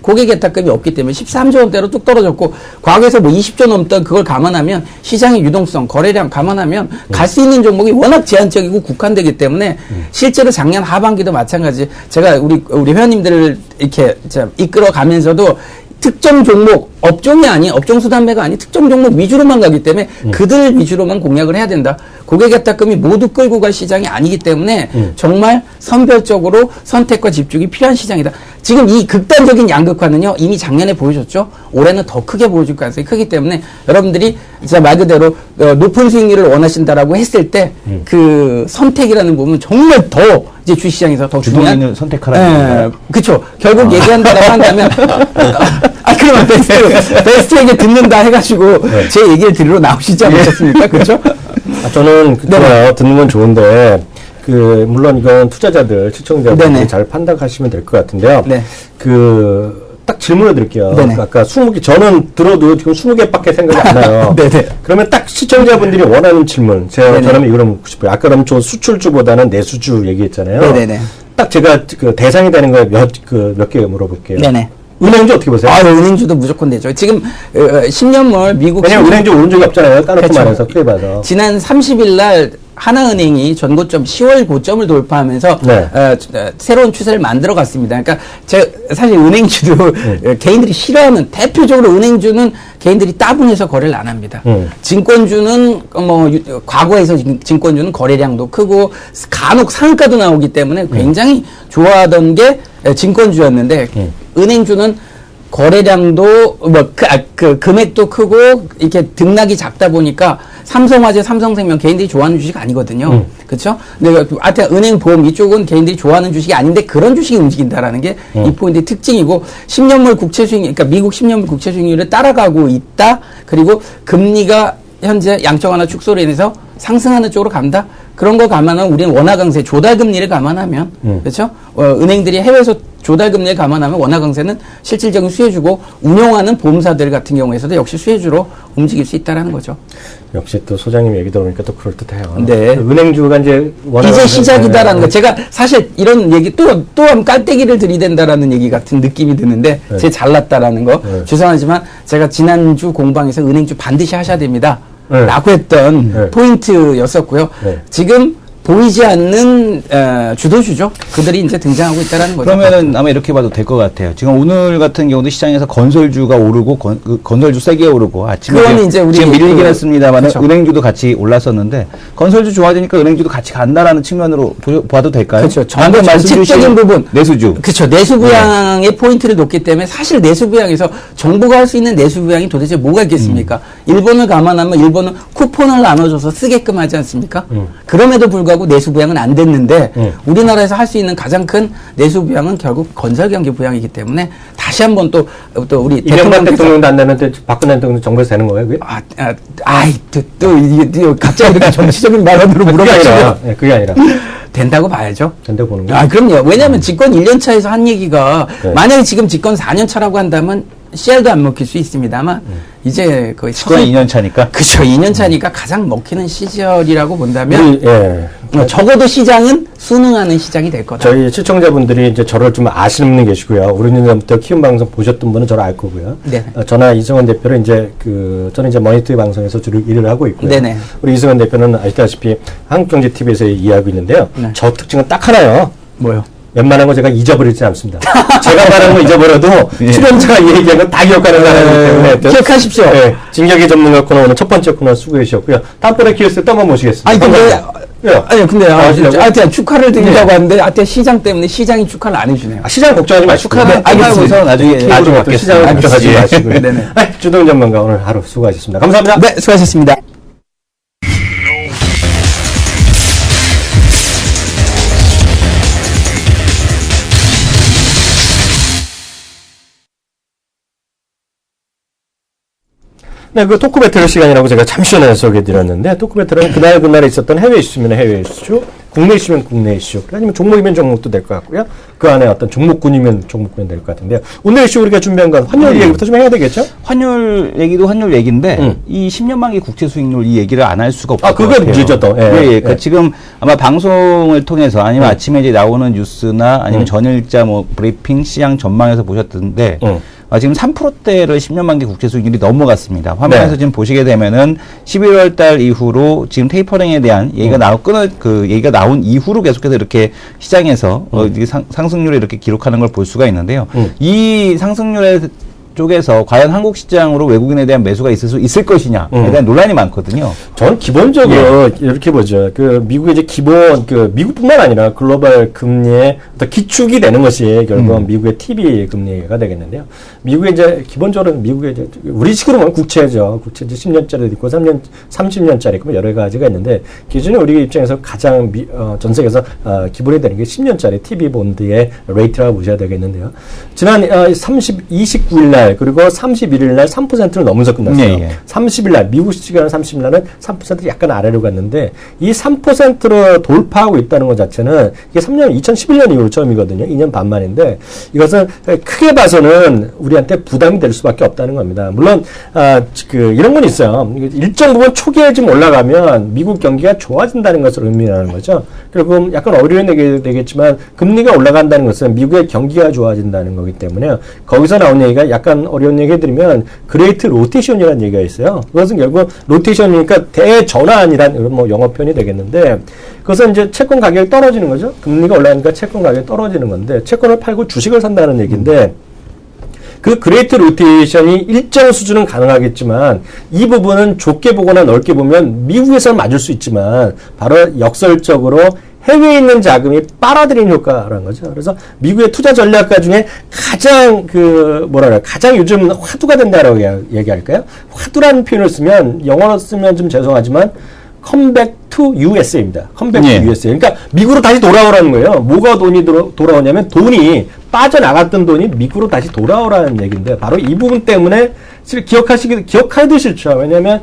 고객 예탁금이 없기 때문에 13조 원대로 뚝 떨어졌고 과거에서 뭐 20조 넘던 그걸 감안하면 시장의 유동성, 거래량 감안하면 갈 수 있는 종목이 워낙 제한적이고 국한되기 때문에 실제로 작년 하반기도 마찬가지. 제가 우리 회원님들을 이렇게 이끌어 가면서도 특정 종목, 업종 수단매가 아닌 특정 종목 위주로만 가기 때문에 그들 위주로만 공략을 해야 된다. 고객 예탁금이 모두 끌고 갈 시장이 아니기 때문에 정말 선별적으로 선택과 집중이 필요한 시장이다. 지금 이 극단적인 양극화는요, 이미 작년에 보여줬죠? 올해는 더 크게 보여줄 가능성이 크기 때문에 여러분들이 진짜 말 그대로 높은 수익률을 원하신다라고 했을 때 그 선택이라는 부분은 정말 더 이제 주시장에서 더 중요한. 주동인을 선택하라는 거예요. 그쵸. 결국 얘기한다라고 한다면, 그러면 베스트에게 듣는다 해가지고 제 얘기를 들으러 나오시지 않으셨습니까? 그렇죠? 저는 좋아요. 듣는 건 좋은데 물론 이건 투자자들, 시청자분들이 잘 판단하시면 될 것 같은데요. 네. 딱 질문을 드릴게요. 네네. 아까 20개, 저는 들어도 지금 20개밖에 생각이 안 나요. 네네. 그러면 딱 시청자분들이 원하는 질문, 저는 이걸 묻고 싶어요. 아까 그럼 저 수출주보다는 내수주 얘기했잖아요. 네네네. 딱 제가 그 대상이 되는 거 몇 개 물어볼게요. 네네. 은행주 어떻게 보세요? 은행주도 무조건 되죠. 지금 10년물 미국 왜냐면 은행주 오른 적이 없잖아요. 까놓고 그렇죠. 말해서 크게 봐서. 지난 30일 날 하나은행이 전고점 10월 고점을 돌파하면서 새로운 추세를 만들어 갔습니다. 그러니까 사실 은행주도 개인들이 싫어하는 대표적으로 은행주는 개인들이 따분해서 거래를 안 합니다. 증권주는 과거에서 증권주는 거래량도 크고 간혹 상한가도 나오기 때문에 굉장히 좋아하던 게 증권주였는데 은행주는 거래량도 금액도 크고 이렇게 등락이 작다 보니까 삼성화재, 삼성생명 개인들이 좋아하는 주식 아니거든요. 그렇죠? 근데 하여튼 은행, 보험 이쪽은 개인들이 좋아하는 주식이 아닌데 그런 주식이 움직인다라는 게 이 포인트의 특징이고 10년물 국채 수익, 그러니까 미국 10년물 국채 수익률을 따라가고 있다. 그리고 금리가 현재 양적 완화 축소로 인해서 상승하는 쪽으로 간다. 그런 거 감안하면 우리는 원화 강세, 조달 금리를 감안하면 그렇죠? 은행들이 해외에서 조달 금리를 감안하면 원화 강세는 실질적인 수혜주고 운용하는 보험사들 같은 경우에서도 역시 수혜주로 움직일 수 있다라는 거죠. 역시 또 소장님 얘기 들어보니까 또 그럴듯해요. 네. 은행주가 이제 시작이다라는 거. 제가 사실 이런 얘기 또한 깔때기를 들이댄다라는 얘기 같은 느낌이 드는데 제 잘났다라는 거. 죄송하지만 제가 지난주 공방에서 은행주 반드시 하셔야 됩니다. 라고 했던 포인트였었고요. 지금 보이지 않는 주도주죠. 그들이 이제 등장하고 있다는 거죠. 그러면은 아마 이렇게 봐도 될 것 같아요. 지금 오늘 같은 경우도 시장에서 건설주가 오르고 건설주 세게 오르고 아침에 이제 우리 지금 밀리긴 했습니다만 그렇죠. 은행주도 같이 올랐었는데 건설주 좋아지니까 은행주도 같이 간다라는 측면으로 봐도 될까요? 그렇죠. 정말 정책적인 부분 내수주. 그렇죠. 내수부양의 포인트를 놓기 때문에 사실 내수부양에서 정부가 할 수 있는 내수부양이 도대체 뭐가 있겠습니까? 일본을 감안하면 일본은 쿠폰을 나눠줘서 쓰게끔 하지 않습니까? 그럼에도 불구하고 불구하고 내수 부양은 안 됐는데 우리나라에서 할 수 있는 가장 큰 내수 부양은 결국 건설 경기 부양이기 때문에 다시 한번 또 우리 이명박 대통령도 안 되는데 박근혜 대통령 정부에서 되는 거예요, 그게? 또 이게 갑자기 이렇게 정치적인 발언으로 물어봐요. 그게 아니라. 된다고 봐야죠. 된다고 보는 거예요? 그럼요. 왜냐하면 집권 1년 차에서 한 얘기가 만약에 지금 집권 4년 차라고 한다면 씨알도 안 먹힐 수 있습니다만 이제 거의 집권 2년 차니까. 그렇죠. 2년 차니까 가장 먹히는 시절이라고 본다면 적어도 시장은 순응하는 시장이 될 거다. 저희 시청자분들이 이제 저를 좀 아시는 분이 계시고요. 우리 년부터 키움 방송 보셨던 분은 저를 알 거고요. 네. 저나 이승원 대표는 이제 저는 이제 머니투 방송에서 주로 일을 하고 있고요. 네네. 우리 이승원 대표는 아시다시피 한국경제TV에서 일하고 있는데요. 네. 저 특징은 딱 하나요. 뭐요? 웬만한 거 제가 잊어버리지 않습니다. 제가 말한 거 잊어버려도 출연자가 이 얘기한 건 다 기억하는 사람이기 때문에 기억하십시오. 네, 진격의 전문가 코너 오늘 첫 번째 코너 수고해 주셨고요. 다음번에 기회했을 때 또 한번 모시겠습니다. 하여튼 축하를 드리려고 하는데 하여튼 시장 때문에 시장이 축하를 안 해주네요. 시장 걱정하지 마시고 축하를 하고서 나중에 시장을 걱정하지 마시고요. 네네. 주동 전문가 오늘 하루 수고하셨습니다. 감사합니다. 네, 수고하셨습니다. 네, 그 토크 배틀 시간이라고 제가 잠시 전에 소개해드렸는데, 토크 배틀은 그날에 있었던 해외 이슈면 해외 이슈, 국내 이슈면 국내 이슈, 아니면 종목이면 종목도 될 것 같고요. 그 안에 어떤 종목군이면 종목군이 될 것 같은데요. 오늘 이슈 우리가 준비한 건 환율 얘기부터 좀 해야 되겠죠? 환율 얘기도 환율 얘기인데, 이 10년 만기 국채 수익률 이 얘기를 안 할 수가 없을 것 그게 같아요. 문제죠, 또. 그 지금 아마 방송을 통해서 아니면 아침에 이제 나오는 뉴스나 아니면 전일자 뭐 브리핑 시장 전망에서 보셨던데, 지금 3%대를 10년 만기 국채 수익률이 넘어갔습니다. 화면에서 지금 보시게 되면은 11월 달 이후로 지금 테이퍼링에 대한 얘기가 얘기가 나온 이후로 계속해서 이렇게 시장에서 이게 상승률을 이렇게 기록하는 걸 볼 수가 있는데요. 이 상승률에 쪽에서 과연 한국 시장으로 외국인에 대한 매수가 있을 수 있을 것이냐에 대한 논란이 많거든요. 저는 기본적으로 이렇게 보죠. 미국의 이제 미국뿐만 아니라 글로벌 금리의 어떤 기축이 되는 것이 결국은 미국의 TV 금리가 되겠는데요. 미국의 이제 기본적으로 미국의 이제 우리 식으로 보면 국채죠. 국채 이제 10년짜리도 있고 30년짜리 있고 여러 가지가 있는데 기준이 우리 입장에서 가장 전 세계에서 기본이 되는 게 10년짜리 TV 본드의 레이트라고 보셔야 되겠는데요. 지난 29일 날 그리고 31일 날 3%를 넘어서 끝났어요. 30일 날 미국 시간 30일 날은 3% 약간 아래로 갔는데 이 3%로 돌파하고 있다는 것 자체는 이게 2011년 이후로 처음이거든요. 2년 반 만인데 이것은 크게 봐서는 우리한테 부담이 될 수밖에 없다는 겁니다. 물론 이런 건 있어요. 일정 부분 초기에 좀 올라가면 미국 경기가 좋아진다는 것을 의미하는 거죠. 결국 약간 어려운 되겠지만 금리가 올라간다는 것은 미국의 경기가 좋아진다는 거기 때문에 거기서 나온 얘기가 약간 어려운 얘기 해드리면 그레이트 로테이션이라는 얘기가 있어요. 그것은 결국 로테이션이니까 대전환이라는 뭐 영어 표현이 되겠는데 그것은 이제 채권 가격이 떨어지는 거죠. 금리가 올라가니까 채권 가격이 떨어지는 건데 채권을 팔고 주식을 산다는 얘기인데 그 그레이트 로테이션이 일정 수준은 가능하겠지만 이 부분은 좁게 보거나 넓게 보면 미국에서는 맞을 수 있지만 바로 역설적으로 해외에 있는 자금이 빨아들이는 효과라는 거죠. 그래서 미국의 투자 전략가 중에 가장 가장 요즘 화두가 된다라고 얘기할까요? 화두라는 표현을 쓰면 영어로 쓰면 좀 죄송하지만 컴백 투 USA입니다. 컴백 투 USA. 그러니까 미국으로 다시 돌아오라는 거예요. 뭐가 돈이 돌아오냐면 돈이 빠져나갔던 돈이 미국으로 다시 돌아오라는 얘기인데 바로 이 부분 때문에 기억하기 싫죠. 왜냐하면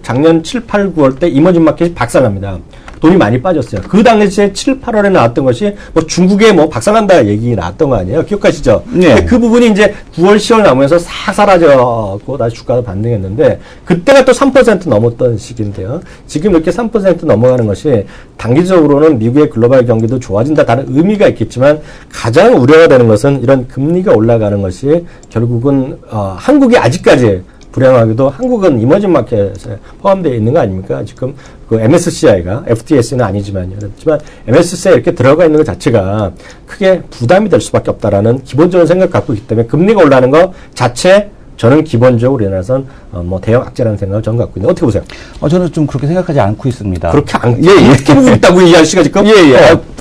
작년 7, 8, 9월 때 이머징 마켓이 박살납니다. 돈이 많이 빠졌어요. 그 당시에 7, 8월에 나왔던 것이 뭐 중국에 뭐 박살난다 얘기 나왔던 거 아니에요? 기억하시죠? 네. 그 부분이 이제 9월, 10월 나오면서 싹 사라졌고 다시 주가가 반등했는데 그때가 또 3% 넘었던 시기인데요. 지금 이렇게 3% 넘어가는 것이 단기적으로는 미국의 글로벌 경기도 좋아진다 다른 의미가 있겠지만 가장 우려가 되는 것은 이런 금리가 올라가는 것이 결국은 한국이 아직까지 불행하게도 한국은 이머징 마켓에 포함되어 있는 거 아닙니까? 지금 그 MSCI가 FTS는 아니지만요. 그렇지만 MSCI 이렇게 들어가 있는 것 자체가 크게 부담이 될 수밖에 없다라는 기본적인 생각을 갖고 있기 때문에 금리가 올라가는 것 자체 저는 기본적으로 우리나라에서는 뭐 대형 악재라는 생각을 저는 갖고 있는데 어떻게 보세요? 저는 좀 그렇게 생각하지 않고 있습니다. 그렇게 어떻게 보고 있다고 이 아저씨가 지금?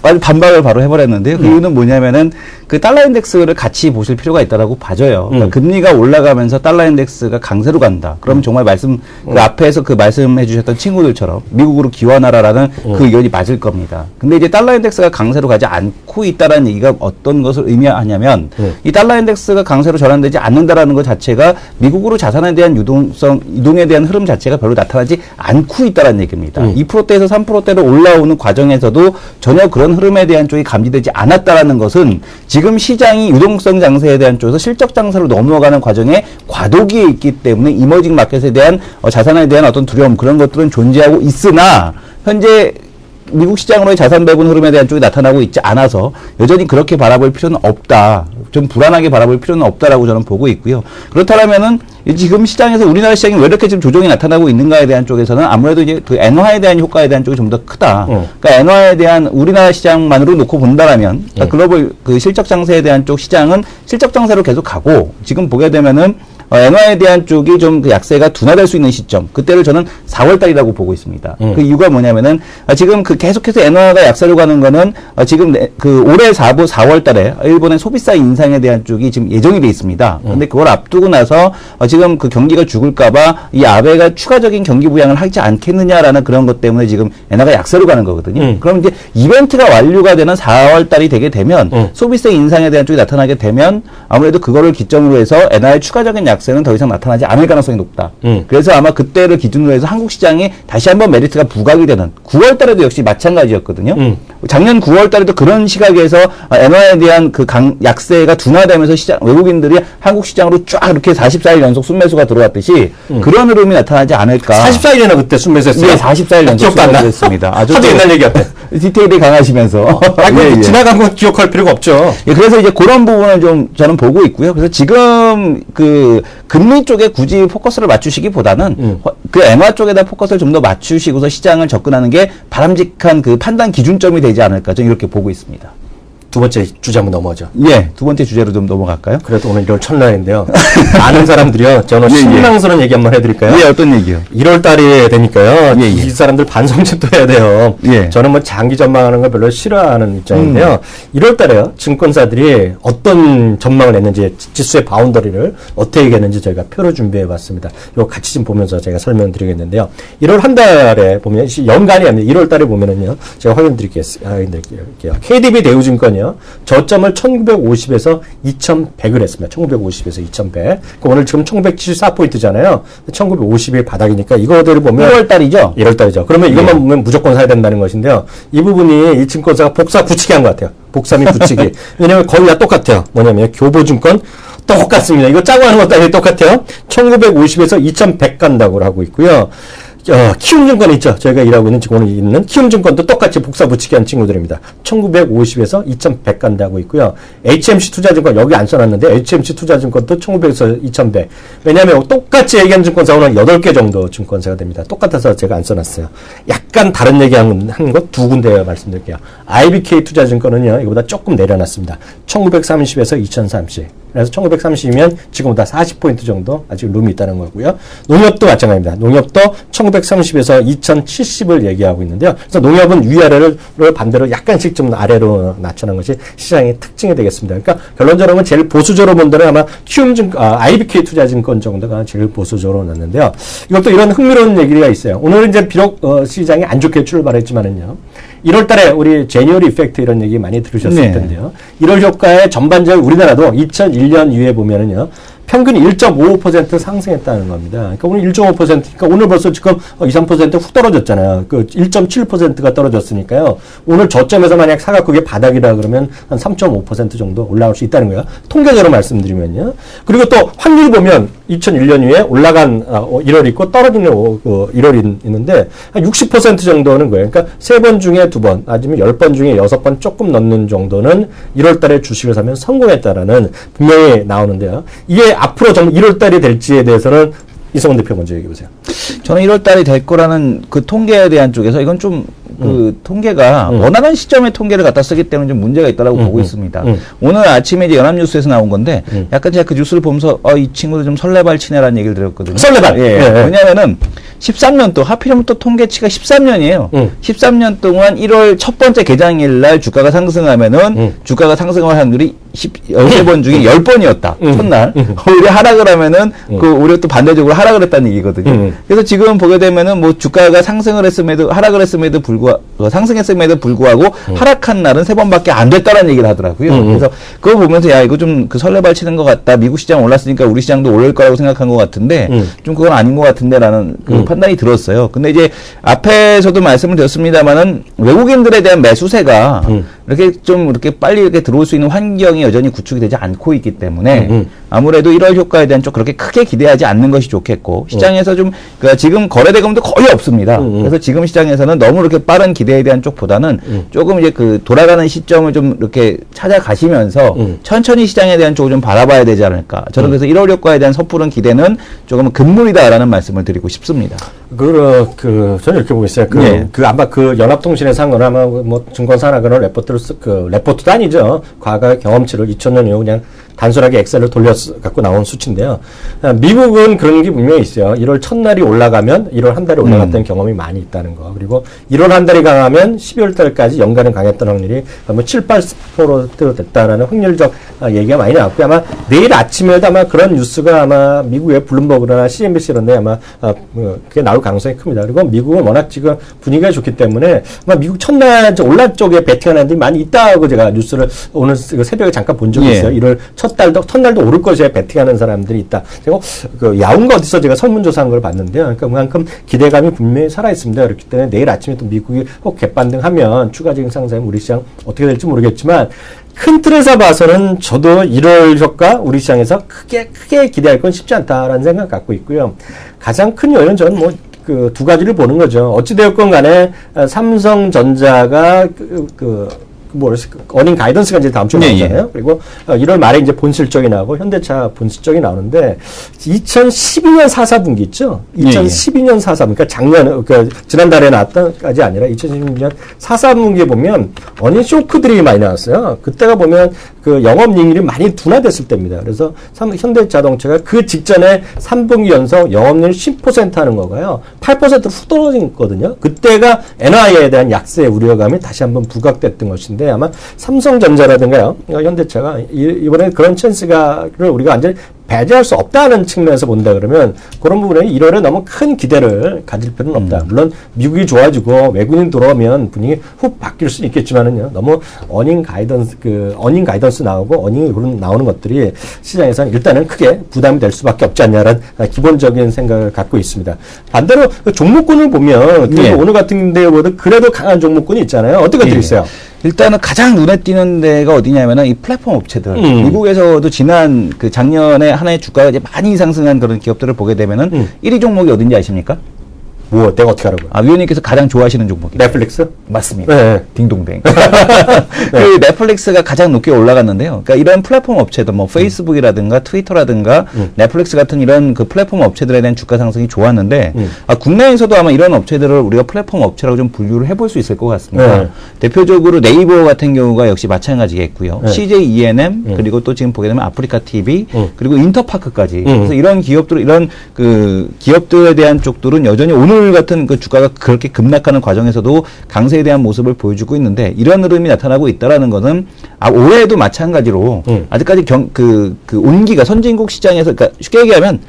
아주 반박을 바로 해버렸는데요. 그 이유는 뭐냐면은 그 달러 인덱스를 같이 보실 필요가 있다라고 봐져요. 그러니까 금리가 올라가면서 달러 인덱스가 강세로 간다. 그러면 정말 그 앞에서 그 말씀해 주셨던 친구들처럼 미국으로 기원하라라는 그 의견이 맞을 겁니다. 근데 이제 달러 인덱스가 강세로 가지 않고 있다라는 얘기가 어떤 것을 의미하냐면 이 달러 인덱스가 강세로 전환되지 않는다라는 것 자체가 미국으로 자산에 대한 이동에 대한 흐름 자체가 별로 나타나지 않고 있다라는 얘기입니다. 2%대에서 3%대로 올라오는 과정에서도 전혀 그런 흐름에 대한 쪽이 감지되지 않았다라는 것은 지금 시장이 유동성 장세에 대한 쪽에서 실적 장세로 넘어가는 과정에 과도기에 있기 때문에 이머징 마켓에 대한 자산에 대한 어떤 두려움 그런 것들은 존재하고 있으나 현재 미국 시장으로의 자산 배분 흐름에 대한 쪽이 나타나고 있지 않아서 여전히 그렇게 바라볼 필요는 없다. 좀 불안하게 바라볼 필요는 없다라고 저는 보고 있고요. 그렇다면은 지금 시장에서 우리나라 시장이 왜 이렇게 지금 조정이 나타나고 있는가에 대한 쪽에서는 아무래도 이제 그 엔화에 대한 효과에 대한 쪽이 좀 더 크다. 그러니까 엔화에 대한 우리나라 시장만으로 놓고 본다라면 그러니까 글로벌 그 실적 장세에 대한 쪽 시장은 실적 장세로 계속 가고 지금 보게 되면은 엔화에 대한 쪽이 좀 그 약세가 둔화될 수 있는 시점, 그때를 저는 4월달이라고 보고 있습니다. 그 이유가 뭐냐면은 지금 그 계속해서 엔화가 약세로 가는 거는 지금 그 올해 4월달에 일본의 소비세 인상에 대한 쪽이 지금 예정이 돼 있습니다. 근데 그걸 앞두고 나서 지금 그 경기가 죽을까봐 이 아베가 추가적인 경기 부양을 하지 않겠느냐라는 그런 것 때문에 지금 엔화가 약세로 가는 거거든요. 그럼 이제 이벤트가 완료가 되는 4월달이 되게 되면 소비세 인상에 대한 쪽이 나타나게 되면 아무래도 그거를 기점으로 해서 엔화의 추가적인 약세는 더 이상 나타나지 않을 가능성이 높다. 그래서 아마 그때를 기준으로 해서 한국 시장이 다시 한번 메리트가 부각이 되는 9월 달에도 역시 마찬가지였거든요. 작년 9월 달에도 그런 시각에서 엔화에 대한 그 약세가 둔화되면서 외국인들이 한국 시장으로 쫙 이렇게 44일 연속 순매수가 들어왔듯이 그런 흐름이 나타나지 않을까. 44일이나 그때 순매수했어요? 네, 44일 연속 순매수했습니다. 아주 하도 옛날 얘기 같아. 디테일이 강하시면서. 예. 지나간 건 기억할 필요가 없죠. 예, 그래서 이제 그런 부분을 좀 저는 보고 있고요. 그래서 지금 그 금리 쪽에 굳이 포커스를 맞추시기보다는 그 엔화 쪽에다 포커스를 좀 더 맞추시고서 시장을 접근하는 게 바람직한 그 판단 기준점이 되지 않을까 저는 이렇게 보고 있습니다. 두 번째 주제 한번 넘어가죠. 예, 두 번째 주제로 좀 넘어갈까요? 그래도 오늘 1월 첫날인데요. 많은 사람들이요. 저는 실망스러운 얘기 한번 해드릴까요? 예, 어떤 얘기요? 1월 달이 되니까요. 예, 예. 이 사람들 반성집도 해야 돼요. 예. 저는 뭐 장기 전망하는 걸 별로 싫어하는 입장인데요. 1월 달에요. 증권사들이 어떤 전망을 했는지 지수의 바운더리를 어떻게 얘기했는지 저희가 표를 준비해 봤습니다. 이거 같이 좀 보면서 제가 설명드리겠는데요. 1월 한 달에 보면 연간이 아닙니다. 1월 달에 보면은요. 제가 확인드릴게요. KDB 대우증권이 저점을 1950에서 2100을 했습니다. 1950에서 2100. 오늘 지금 1974포인트잖아요. 1950일 바닥이니까 이거들을 보면 1월 달이죠? 1월 달이죠. 그러면 이것만 보면 무조건 사야 된다는 것인데요. 이 부분이 이 증권사가 복사 굳히기 한 것 같아요. 복사 및 굳히기. 왜냐면 거의 다 똑같아요. 뭐냐면 교보증권 똑같습니다. 이거 짜고 하는 것도 아니고 똑같아요. 1950에서 2100 간다고 하고 있고요. 키움증권 있죠. 저희가 일하고 있는 오늘 있는 키움증권도 똑같이 복사 붙이기 한 친구들입니다. 1950에서 2100 간다고 있고요. HMC 투자증권 여기 안 써놨는데 HMC 투자증권도 1900에서 2100. 왜냐하면 똑같이 얘기한 증권사는 8개 정도 증권사가 됩니다. 똑같아서 제가 안 써놨어요. 약간 다른 얘기한 것 두 군데 말씀드릴게요. IBK 투자증권은요. 이거보다 조금 내려놨습니다. 1930에서 2030. 그래서 1930이면 지금보다 40포인트 정도 아직 룸이 있다는 거고요. 농협도 마찬가지입니다. 농협도 1930에서 2070을 얘기하고 있는데요. 그래서 농협은 위아래를 반대로 약간씩 좀 아래로 낮춰놓은 것이 시장의 특징이 되겠습니다. 그러니까 결론적으로 제일 보수적으로 본다면 아마 IBK 투자증권 정도가 제일 보수적으로 놨는데요. 이것도 이런 흥미로운 얘기가 있어요. 오늘은 이제 비록 시장이 안 좋게 출발했지만은요. 1월 달에 우리 제니어리 이펙트 이런 얘기 많이 들으셨을 텐데요. 1월 효과의 전반적인 우리나라도 2001년 이후에 보면은요. 평균 1.55% 상승했다는 겁니다. 그러니까 오늘 1.5%니까 오늘 벌써 지금 2, 3% 훅 떨어졌잖아요. 그 1.7%가 떨어졌으니까요. 오늘 저점에서 만약 사가 그게 바닥이라 그러면 한 3.5% 정도 올라올 수 있다는 거예요. 통계적으로 말씀드리면요. 그리고 또 확률 보면 2001년 이후에 올라간 1월 있고 떨어지는 1월이 있는데 한 60% 정도는 거예요. 그러니까 3번 중에 2번, 아니면 10번 중에 6번 조금 넣는 정도는 1월 달에 주식을 사면 성공했다라는 분명히 나오는데요. 이게 앞으로 좀 1월 달이 될지에 대해서는 이성훈 대표 먼저 얘기해 보세요. 저는 1월 달이 될 거라는 그 통계에 대한 쪽에서 이건 좀 그 통계가 원하는 시점에 통계를 갖다 쓰기 때문에 좀 문제가 있다고 보고 있습니다. 오늘 아침에 이제 연합뉴스에서 나온 건데 약간 제가 그 뉴스를 보면서 이 친구들 좀 설레발 치네라는 얘기를 들었거든요. 설레발. 예. 왜냐면은 13년 또 하필이면 또 통계치가 13년이에요. 13년 동안 1월 첫 번째 개장일 날 주가가 상승하면은 주가가 상승할 확률이 13번 중에 10번이었다. 첫날. 오히려 하락을 하면은 그 오히려 또 반대적으로 하락을 했다는 얘기거든요. 그래서 지금 보게 되면은 뭐 주가가 상승을 했음에도 하락을 했음에도 불구하고 상승했음에도 불구하고 하락한 날은 3번밖에 안 됐다라는 얘기를 하더라고요. 그래서 그거 보면서 야 이거 좀 그 설레발 치는 것 같다. 미국 시장 올랐으니까 우리 시장도 오를 거라고 생각한 것 같은데 좀 그건 아닌 것 같은데라는 그 판단이 들었어요. 근데 이제 앞에서도 말씀을 드렸습니다만은 외국인들에 대한 매수세가 이렇게 좀 이렇게 빨리 이렇게 들어올 수 있는 환경이 여전히 구축이 되지 않고 있기 때문에 아무래도 1월 효과에 대한 쪽 그렇게 크게 기대하지 않는 것이 좋겠고 시장에서 좀 그러니까 지금 거래대금도 거의 없습니다. 그래서 지금 시장에서는 너무 이렇게 빠른 기대에 대한 쪽보다는 조금 이제 그 돌아가는 시점을 좀 이렇게 찾아가시면서 천천히 시장에 대한 쪽을 좀 바라봐야 되지 않을까. 저는 그래서 1월 효과에 대한 섣부른 기대는 조금 금물이다라는 말씀을 드리고 싶습니다. 저는 이렇게 보고 있어요. 아마 그 연합통신에서 한 거나 아마 뭐 증권사나 그런 레포트도 아니죠. 과거 경험치를 2000년 이후 그냥 단순하게 엑셀을 갖고 나온 수치인데요. 미국은 그런 게 분명히 있어요. 1월 첫날이 올라가면 1월 한 달이 올라갔다는 경험이 많이 있다는 거. 그리고 1월 한 달이 강하면 12월 달까지 연간은 강했던 확률이 뭐 7, 80% 됐다라는 확률적 얘기가 많이 나왔고요. 아마 내일 아침에도 아마 그런 뉴스가 아마 미국의 블룸버그나 CNBC 이런 데 아마 그게 나올 가능성이 큽니다. 그리고 미국은 워낙 지금 분위기가 좋기 때문에 아마 미국 첫날 올라 쪽에 베팅하는 애들이 많이 있다고 제가 뉴스를 오늘 새벽에 잠깐 본 적이 있어요. 1월 첫날도 오를 것에 베팅하는 사람들이 있다. 제가 그 야훈가 어디서 제가 설문조사한 걸 봤는데요. 그러니까 그만큼 기대감이 분명히 살아있습니다. 그렇기 때문에 내일 아침에 또 미국이 혹 갭반등하면 추가적인 상승이 우리 시장 어떻게 될지 모르겠지만 큰 틀에서 봐서는 저도 1월 효과 우리 시장에서 크게 기대할 건 쉽지 않다라는 생각 갖고 있고요. 가장 큰 요인은 저는 뭐 그 두 가지를 보는 거죠. 어찌되었건 간에 삼성전자가 어닝 가이던스가 이제 다음 주에 나오잖아요. 그리고 1월 말에 이제 본실적이 나오고 현대차 본실적이 나오는데 2012년 4사분기 있죠? 2012년 4사분기, 그러니까 작년, 지난달에 나왔다까지 아니라 2016년 4사분기에 보면 어닝 쇼크들이 많이 나왔어요. 그때가 보면 그 영업이익률이 많이 둔화됐을 때입니다. 그래서 현대자동차가 그 직전에 3분기 연속 영업이익률 10% 하는 거가요. 8%로 훅 떨어졌거든요. 그때가 NI에 대한 약세 우려감이 다시 한번 부각됐던 것인데 아마 삼성전자라든가요, 현대차가 이번에 그런 찬스를 우리가 완전히 배제할 수 없다는 측면에서 본다 그러면 그런 부분에 1월에 너무 큰 기대를 가질 필요는 없다. 물론 미국이 좋아지고 외국인 들어오면 분위기 훅 바뀔 수는 있겠지만은요. 너무 어닝 가이던스 나오고 어닝이 나오는 것들이 시장에서는 일단은 크게 부담이 될 수밖에 없지 않냐라는 기본적인 생각을 갖고 있습니다. 반대로 종목군을 보면 오늘 같은 데보다 그래도 강한 종목군이 있잖아요. 어떤 것들이 있어요? 일단은 가장 눈에 띄는 데가 어디냐면은 이 플랫폼 업체들. 미국에서도 지난 그 작년에 하나의 주가가 이제 많이 상승한 그런 기업들을 보게 되면은 1위 종목이 어딘지 아십니까? 뭐, 내가 어떻게 하라고요? 위원님께서 가장 좋아하시는 종목이요. 넷플릭스? 맞습니다. 네. 딩동댕. 그 넷플릭스가 가장 높게 올라갔는데요. 그러니까 이런 플랫폼 업체들, 뭐 페이스북이라든가 트위터라든가 넷플릭스 같은 이런 그 플랫폼 업체들에 대한 주가 상승이 좋았는데 국내에서도 아마 이런 업체들을 우리가 플랫폼 업체라고 좀 분류를 해볼 수 있을 것 같습니다. 대표적으로 네이버 같은 경우가 역시 마찬가지겠고요. CJ E&M 그리고 또 지금 보게 되면 아프리카 TV 그리고 인터파크까지. 그래서 이런 기업들, 이런 그 기업들에 대한 쪽들은 여전히 오늘 같은 그 주가가 그렇게 급락하는 과정에서도 강세에 대한 모습을 보여주고 있는데 이런 흐름이 나타나고 있다라는 것은 올해에도 마찬가지로 아직까지 그 온기가 선진국 시장에서 그러니까 쉽게 얘기하면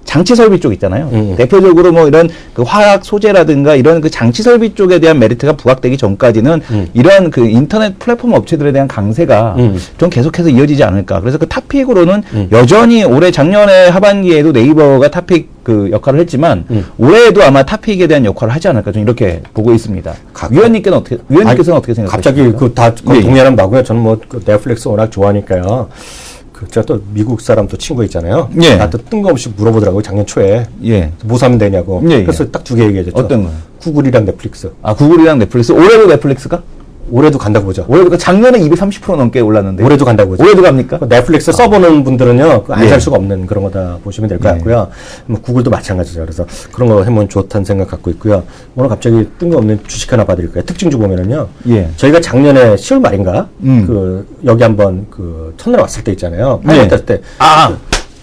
장치 설비 쪽 있잖아요. 대표적으로 뭐 이런 그 화학 소재라든가 이런 그 장치 설비 쪽에 대한 메리트가 부각되기 전까지는 이런 그 인터넷 플랫폼 업체들에 대한 강세가 좀 계속해서 이어지지 않을까. 그래서 그 탑픽으로는 여전히 올해 작년에 하반기에도 네이버가 탑픽 그 역할을 했지만 올해에도 아마 탑픽에 대한 역할을 하지 않을까 좀 이렇게 보고 있습니다. 위원님께서는 어떻게 생각하세요? 갑자기 다 동의하는 바고요. 저는 뭐 넷플릭스 워낙 좋아하니까요. 제가 또 미국 사람 또 친구 있잖아요. 나한테 뜬금없이 물어보더라고요. 작년 초에. 뭐 사면 되냐고. 그래서 딱 두 개 얘기해줬죠. 어떤 거요? 구글이랑 넷플릭스. 구글이랑 넷플릭스. 올해도 넷플릭스가? 올해도 간다고 보죠. 올해도 작년에 230% 넘게 올랐는데. 올해도 간다고 보죠. 올해도 갑니까? 넷플릭스 써보는 분들은요, 안 살 수가 없는 그런 거다 보시면 될 것 같고요. 뭐 구글도 마찬가지죠. 그래서 그런 거 하면 좋다는 생각 갖고 있고요. 오늘 갑자기 뜬금없는 주식 하나 봐드릴까요? 특징주 보면은요. 저희가 작년에 10월 말인가? 여기 한번 첫날 왔을 때 있잖아요. 팔 때.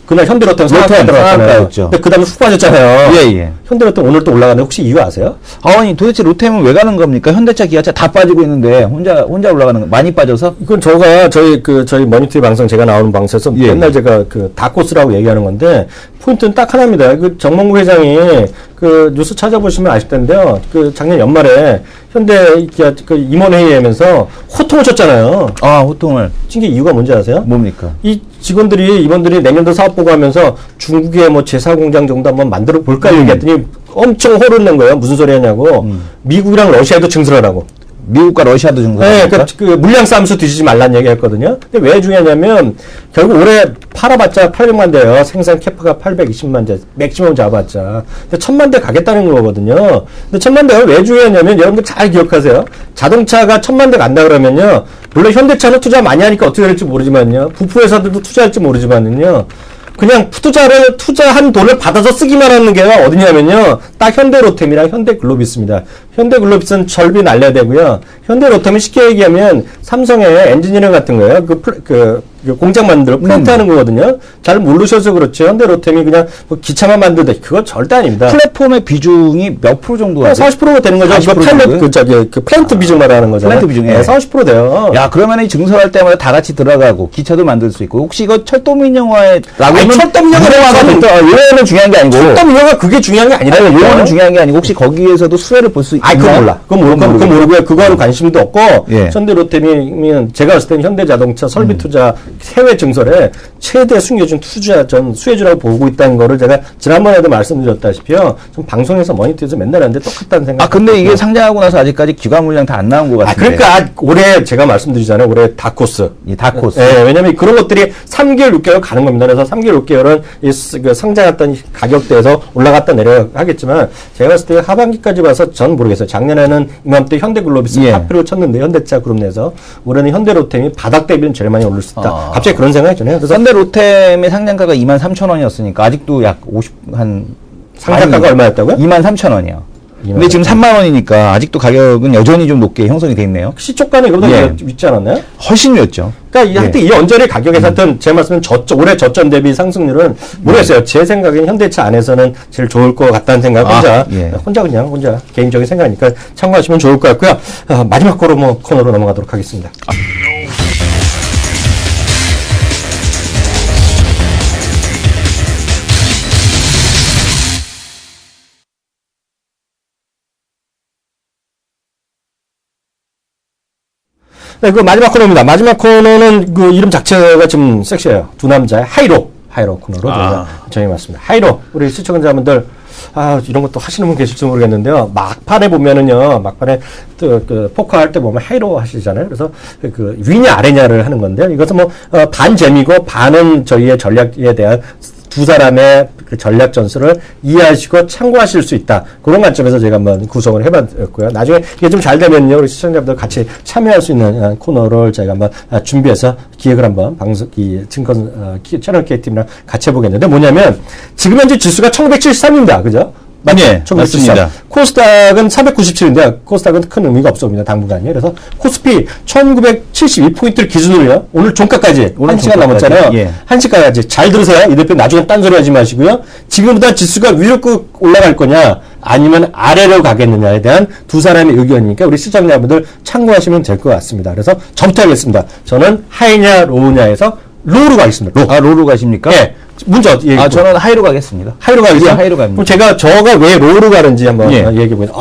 그날 현대로템 상한가 들어갔잖아요. 상한가였죠. 근데 그 다음에 훅 빠졌잖아요. 예, 예. 현대로템 오늘 또 올라가는데 혹시 이유 아세요? 아니 도대체 로템은 왜 가는 겁니까? 현대차, 기아차 다 빠지고 있는데 혼자 올라가는 거 많이 빠져서? 이건 저희 머니터리 방송 제가 나오는 방송에서 예. 맨날 제가 그 다코스라고 얘기하는 건데 포인트는 딱 하나입니다. 그 정몽구 회장이 그 뉴스 찾아보시면 아실 텐데요. 그 작년 연말에 현대 기아 그 임원회의 하면서 호통을 쳤잖아요. 아, 호통을. 친 게 이유가 뭔지 아세요? 뭡니까? 이 임원들이 내년도 사업 보고하면서 중국의 뭐 제사 공장 정도 한번 만들어 볼까 얘기했더니 엄청 호를 낸 거예요. 무슨 소리 하냐고. 미국이랑 러시아도 증설하라고. 미국과 러시아도 네, 증설합니까? 그 물량 싸움에서 뒤지지 말란 얘기 했거든요. 근데 왜 중요하냐면, 결국 올해 팔아봤자 800만 대요. 생산 캐파가 820만 대, 맥시멈 잡았자. 근데 1000만 대 가겠다는 거거든요. 근데 1000만 대가 왜 중요하냐면, 여러분들 잘 기억하세요. 자동차가 1000만 대 간다 그러면요. 물론 현대차는 투자 많이 하니까 어떻게 될지 모르지만요. 부품회사들도 투자할지 모르지만은요. 그냥 투자한 돈을 받아서 쓰기만 하는 게 어디냐면요. 딱 현대로템이랑 현대글로비스입니다. 현대글로비스는 절비 날려야 되고요. 현대로템은 쉽게 얘기하면 삼성의 엔지니어링 같은 거예요. 그 공장 만들고 플랜트 하는 거거든요. 잘 모르셔서 그렇죠. 현대로템이 그냥 뭐 기차만 만들다. 그건 절대 아닙니다. 플랫폼의 비중이 몇 프로 정도가 40%가 되는 거죠. 40% 그 플랜트 비중 말하는 거잖아요. 플랜트 비중에. 네, 40% 돼요. 야, 그러면 이 증설할 때마다 다 같이 들어가고 기차도 만들 수 있고 혹시 이거 철도민영화라고 아니, 용어는 중요한 게 아니고 철도민영화 그게 중요한 게 아니라 용어는 중요한 게 아니고 혹시 거기에서도 수혜를 볼 수 있나? 그건 몰라. 그건 모르고요. 그거는 관심도 없고 예. 현대로템이면 제가 봤을 때는 현대자동차 설비 투자 해외 증설에 최대 숨겨준 수혜주라고 보고 있다는 거를 제가 지난번에도 말씀드렸다시피요. 좀 방송에서 모니터에서 맨날 하는데 똑같다는 생각. 근데 이게 상장하고 나서 아직까지 기관 물량 다 안 나온 것 같은데. 그러니까 올해 제가 말씀드리잖아요. 올해 다코스. 이 다코스. 네, 왜냐면 그런 것들이 3개월, 6개월 가는 겁니다. 그래서 3개월, 6개월은 그 상장했던 가격대에서 올라갔다 내려가겠지만 제가 봤을 때 하반기까지 봐서 전 모르겠어요. 작년에는 이맘때 현대글로비스 탑표를 쳤는데 현대차 그룹 내에서 올해는 현대로템이 바닥 대비는 제일 많이 오를 수 있다. 갑자기 그런 생각이 드네요. 그래서 현대로템의 상장가가 23,000원이었으니까 아직도 약 50한 상장가가 얼마였다고요? 23,000원이요. 근데 지금 3만 원이니까 아직도 가격은 여전히 좀 높게 형성이 돼 있네요. 시초가는 이거보다 예. 있지 않았나요? 훨씬 늦었죠. 그러니까 하여튼 이 언저리 가격에서 하여튼 제 말씀은 올해 저점 대비 상승률은 모르겠어요. 제 생각엔 현대차 안에서는 제일 좋을 것 같다는 생각 혼자 개인적인 생각이니까 참고하시면 좋을 것 같고요. 마지막 코너로 넘어가도록 하겠습니다. 네, 그 마지막 코너입니다. 마지막 코너는 그 이름 자체가 좀 섹시해요. 두 남자의 하이로 코너로 정해봤습니다. 하이로, 우리 시청자분들, 이런 것도 하시는 분 계실지 모르겠는데요. 막판에 보면은요, 그 포커 할 때 보면 하이로 하시잖아요. 그래서 그 위냐 아래냐를 하는 건데요. 이것은 반 재미고 반은 저희의 전략에 대한 두 사람의 그 전략 전술을 이해하시고 참고하실 수 있다. 그런 관점에서 제가 한번 구성을 해봤고요. 나중에 이게 좀 잘 되면요, 우리 시청자분들 같이 참여할 수 있는 코너를 저희가 한번 준비해서 기획을 한번 채널 K팀이랑 같이 해보겠는데 뭐냐면 지금 현재 지수가 1973입니다. 그죠? 네, 맞습니다. 코스닥은 497인데 코스닥은 큰 의미가 없어 보입니다. 당분간요. 그래서 코스피 1972포인트를 기준으로요. 오늘 종가까지 1시간 남았잖아요. 예. 1시까지 잘 들으세요. 이 대표 나중에 딴소리 하지 마시고요. 지금보다 지수가 위로 쭉 올라갈 거냐 아니면 아래로 가겠느냐에 대한 두 사람의 의견이니까 우리 시청자분들 참고하시면 될 것 같습니다. 그래서 저부터 하겠습니다. 저는 하이냐 로우냐에서 로우로 가겠습니다. 로우로 가십니까? 네. 문제 얘기. 저는 하이로 가겠습니다. 하이로 가겠어요? 예, 하이로 갑니다. 그럼 저가 왜 로우로 가는지 한번 얘기해 보겠습니다.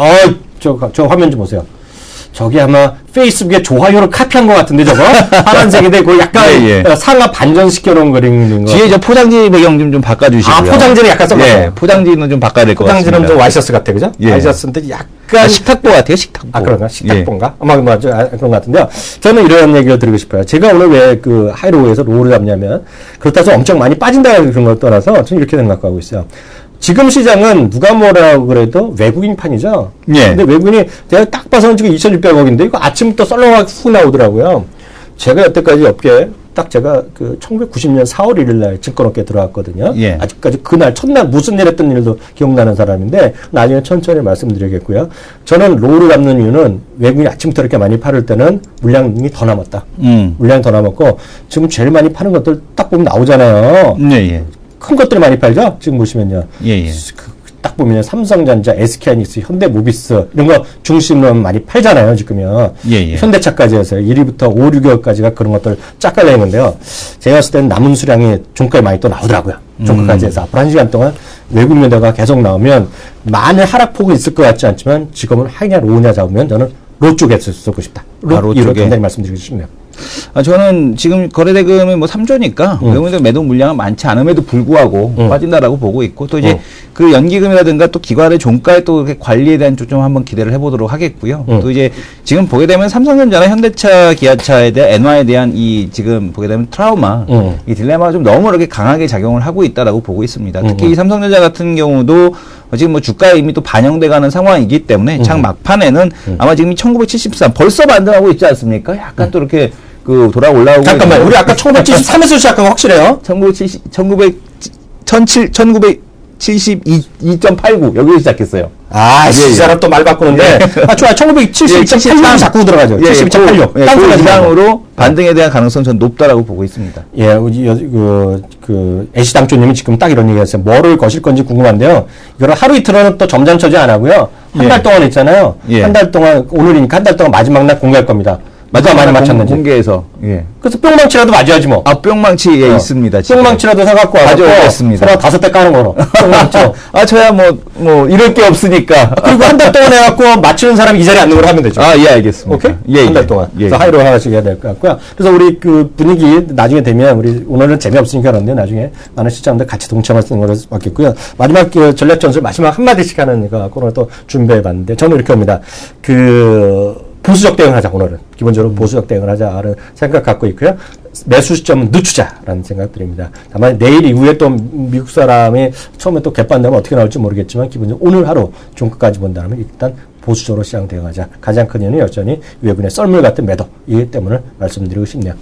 저 화면 좀 보세요. 저기 아마 페이스북에 좋아요를 카피한 것 같은데 저거 파란색인데 그 약간 상하 반전시켜 놓은 그림인 거. 뒤에 저 포장지 배경 좀 바꿔주시고요. 포장지는 약간 썩었어요. 포장지는 좀 바꿔야 될 것 같습니다. 포장지는 좀 와이셔츠 같아, 그죠? 예. 와이셔츠인데 약간 식탁보 같아요, 식탁보. 그런가? 식탁보인가? 맞아, 그런 것 같은데요. 저는 이런 얘기를 드리고 싶어요. 제가 오늘 왜 그 하이로우에서 로우를 잡냐면 그렇다고 해서 엄청 많이 빠진다는 그런 걸 떠나서 저는 이렇게 생각하고 있어요. 지금 시장은 누가 뭐라고 그래도 외국인 판이죠. 예. 근데 외국인이 내가 딱 봐서는 지금 2,600억인데 이거 아침부터 썰렁하게 훅 나오더라고요. 제가 여태까지 업계에 딱 제가 그 1990년 4월 1일 날 증권업계에 들어왔거든요. 예. 아직까지 그날 첫날 무슨 일 했던 일도 기억나는 사람인데 나중에 천천히 말씀드리겠고요. 저는 로우를 잡는 이유는 외국인이 아침부터 이렇게 많이 팔을 때는 물량이 더 남았다. 물량이 더 남았고 지금 제일 많이 파는 것들 딱 보면 나오잖아요. 예. 큰 것들이 많이 팔죠. 지금 보시면요. 예. 딱 보면 삼성전자, SK하이닉스, 현대모비스 이런 거 중심으로 많이 팔잖아요. 지금요. 예. 현대차까지 해서 1위부터 5, 6위까지가 그런 것들 쫙 깔려 있는데요. 제가 봤을 때는 남은 수량이 종가에 많이 또 나오더라고요. 종가까지 해서 앞으로 1시간 동안 외국 매도가 계속 나오면 많은 하락폭은 있을 것 같지 않지만 지금은 하이냐 로우냐 잡으면 저는 로 쪽에 쓰고 싶다. 로 쪽에 간단히 말씀드리고 싶네요. 저는 지금 거래대금이 뭐 3조니까 외국인 매도 물량은 많지 않음에도 불구하고 빠진다라고 보고 있고 또 이제 그 연기금이라든가 또 기관의 종가의 또 관리에 대한 좀 한번 기대를 해보도록 하겠고요. 또 이제 지금 보게 되면 삼성전자나 현대차, 기아차에 대한 엔화에 대한 이 지금 보게 되면 트라우마, 이 딜레마가 좀 너무 이렇게 강하게 작용을 하고 있다라고 보고 있습니다. 특히 이 삼성전자 같은 경우도 지금 뭐 주가에 이미 또 반영돼가는 상황이기 때문에 장 막판에는 아마 지금 1973 벌써 반등하고 있지 않습니까? 약간 또 이렇게 그 돌아 올라오고. 잠깐만, 우리 아까 1973에서 시작한 거 확실해요? 1972.89 여기서 시작했어요. 아, 이 사람 또 말 바꾸는데. 좋아요. 1972.86이 자꾸 들어가죠. 72.86. 그 이상으로 반등에 대한 가능성은 전 높다라고 보고 있습니다. 예, 애시당초님이 지금 딱 이런 얘기 했어요. 뭐를 거실 건지 궁금한데요. 이거를 하루 이틀은 또 점잖쳐지 안 하고요. 한 달 동안 있잖아요. 한 달 동안, 오늘이니까 한 달 동안 마지막 날 공개할 겁니다. 누가 많이 맞췄는지. 공개해서. 예. 그래서 뿅망치라도 맞아야지 뭐. 뿅망치 있습니다. 뿅망치라도 사갖고 와서 가져오겠습니다. 서로 5대 까는 거로. 뿅망치로. 저야 뭐 이럴 게 없으니까. 그리고 한 달 동안 해갖고 맞추는 사람이 이 자리에 앉는 걸로 하면 되죠. 예, 알겠습니다. 오케이? 예, 한 달 동안. 그래서 하이로 하나씩 해야 될 것 같고요. 그래서 우리 그 분위기 나중에 되면 우리 오늘은 재미없으니까 그런데 나중에 많은 시청자들 같이 동참할 수 있는 걸로 맞겠고요. 마지막 그 전략 전술 마지막 한마디씩 하는 거 오늘 또 준비해 봤는데 저는 이렇게 봅니다. 보수적 대응을 하자, 오늘은. 기본적으로 보수적 대응을 하자는 생각 갖고 있고요. 매수 시점은 늦추자라는 생각 드립니다. 다만 내일 이후에 또 미국 사람이 처음에 또 개판되면 어떻게 나올지 모르겠지만 기본적으로 오늘 하루 종가까지 본다면 일단 보수적으로 시장 대응하자. 가장 큰 이유는 여전히 외국인의 썰물 같은 매도이기 때문에 말씀드리고 싶네요.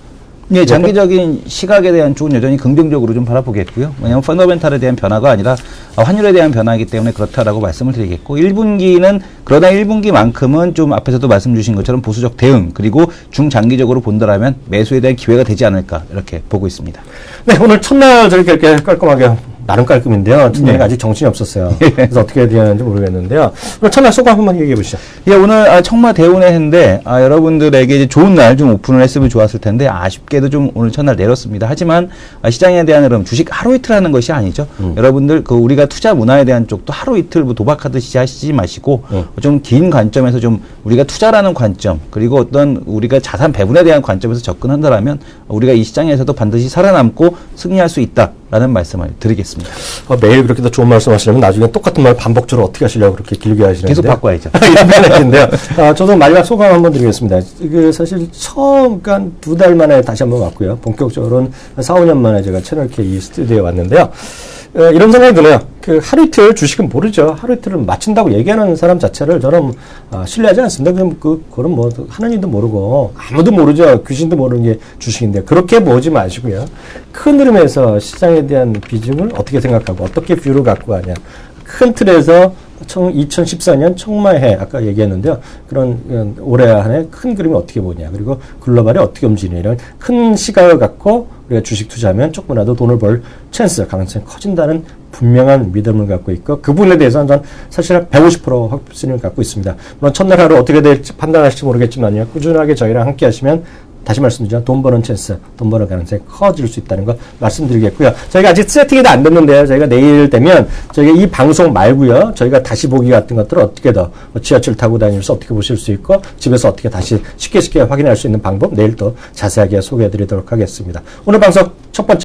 예, 장기적인 시각에 대한 쪽은 여전히 긍정적으로 좀 바라보겠고요. 왜냐하면 펀더멘탈에 대한 변화가 아니라 환율에 대한 변화이기 때문에 그렇다라고 말씀을 드리겠고 1분기는 그러나 1분기만큼은 좀 앞에서도 말씀 주신 것처럼 보수적 대응 그리고 중장기적으로 본다라면 매수에 대한 기회가 되지 않을까 이렇게 보고 있습니다. 네, 오늘 첫날 저렇게 이렇게 깔끔하게 나름 깔끔인데요. 첫날에 아직 정신이 없었어요. 그래서 어떻게 해야 되는지 모르겠는데요. 오늘 첫날 소감 한번 얘기해 보시죠. 예, 오늘 청마 대운의 해인데 여러분들에게 이제 좋은 날 좀 오픈을 했으면 좋았을 텐데 아쉽게도 좀 오늘 첫날 내렸습니다. 하지만 시장에 대한 흐름, 주식 하루 이틀 하는 것이 아니죠. 여러분들 우리가 투자 문화에 대한 쪽도 하루 이틀 도박하듯이 하시지 마시고 좀 긴 관점에서 좀 우리가 투자라는 관점 그리고 어떤 우리가 자산 배분에 대한 관점에서 접근한다라면 우리가 이 시장에서도 반드시 살아남고 승리할 수 있다라는 말씀을 드리겠습니다. 매일 그렇게 더 좋은 말씀 하시려면 나중에 똑같은 말 반복적으로 어떻게 하시려고 그렇게 길게 하시는데 계속 바꿔야죠. 인데요. 저도 마지막 소감 한번 드리겠습니다. 사실 처음 그러니까 2달 만에 다시 한번 왔고요. 본격적으로는 4, 5년 만에 제가 채널K 이 스튜디오에 왔는데요. 이런 생각이 드네요. 하루 이틀 주식은 모르죠. 하루 이틀을 맞춘다고 얘기하는 사람 자체를 저는 신뢰하지 않습니다. 그건 뭐 하나님도 모르고 아무도 모르죠. 귀신도 모르는 게 주식인데 그렇게 보지 마시고요. 큰 흐름에서 시장에 대한 비중을 어떻게 생각하고 어떻게 뷰를 갖고 가냐. 큰 틀에서 2014년 청마해 아까 얘기했는데요. 그런 올해 한 해 큰 그림을 어떻게 보냐. 그리고 글로벌이 어떻게 움직이냐. 이런 큰 시각을 갖고 우리가 주식 투자하면 조금이라도 돈을 벌 찬스, 가능성이 커진다는 분명한 믿음을 갖고 있고 그 부분에 대해서는 전 사실 150% 확신을 갖고 있습니다. 물론 첫날 하루 어떻게 될지 판단하실지 모르겠지만요. 꾸준하게 저희랑 함께 하시면 다시 말씀드리죠. 돈 버는 찬스, 돈 버는 가능성이 커질 수 있다는 거 말씀드리겠고요. 저희가 아직 세팅이 다 안 됐는데요. 저희가 내일 되면 저희가 이 방송 말고요. 저희가 다시 보기 같은 것들을 어떻게 더 지하철 타고 다니면서 어떻게 보실 수 있고 집에서 어떻게 다시 쉽게 확인할 수 있는 방법 내일 또 자세하게 소개해 드리도록 하겠습니다. 오늘 방송 첫 번째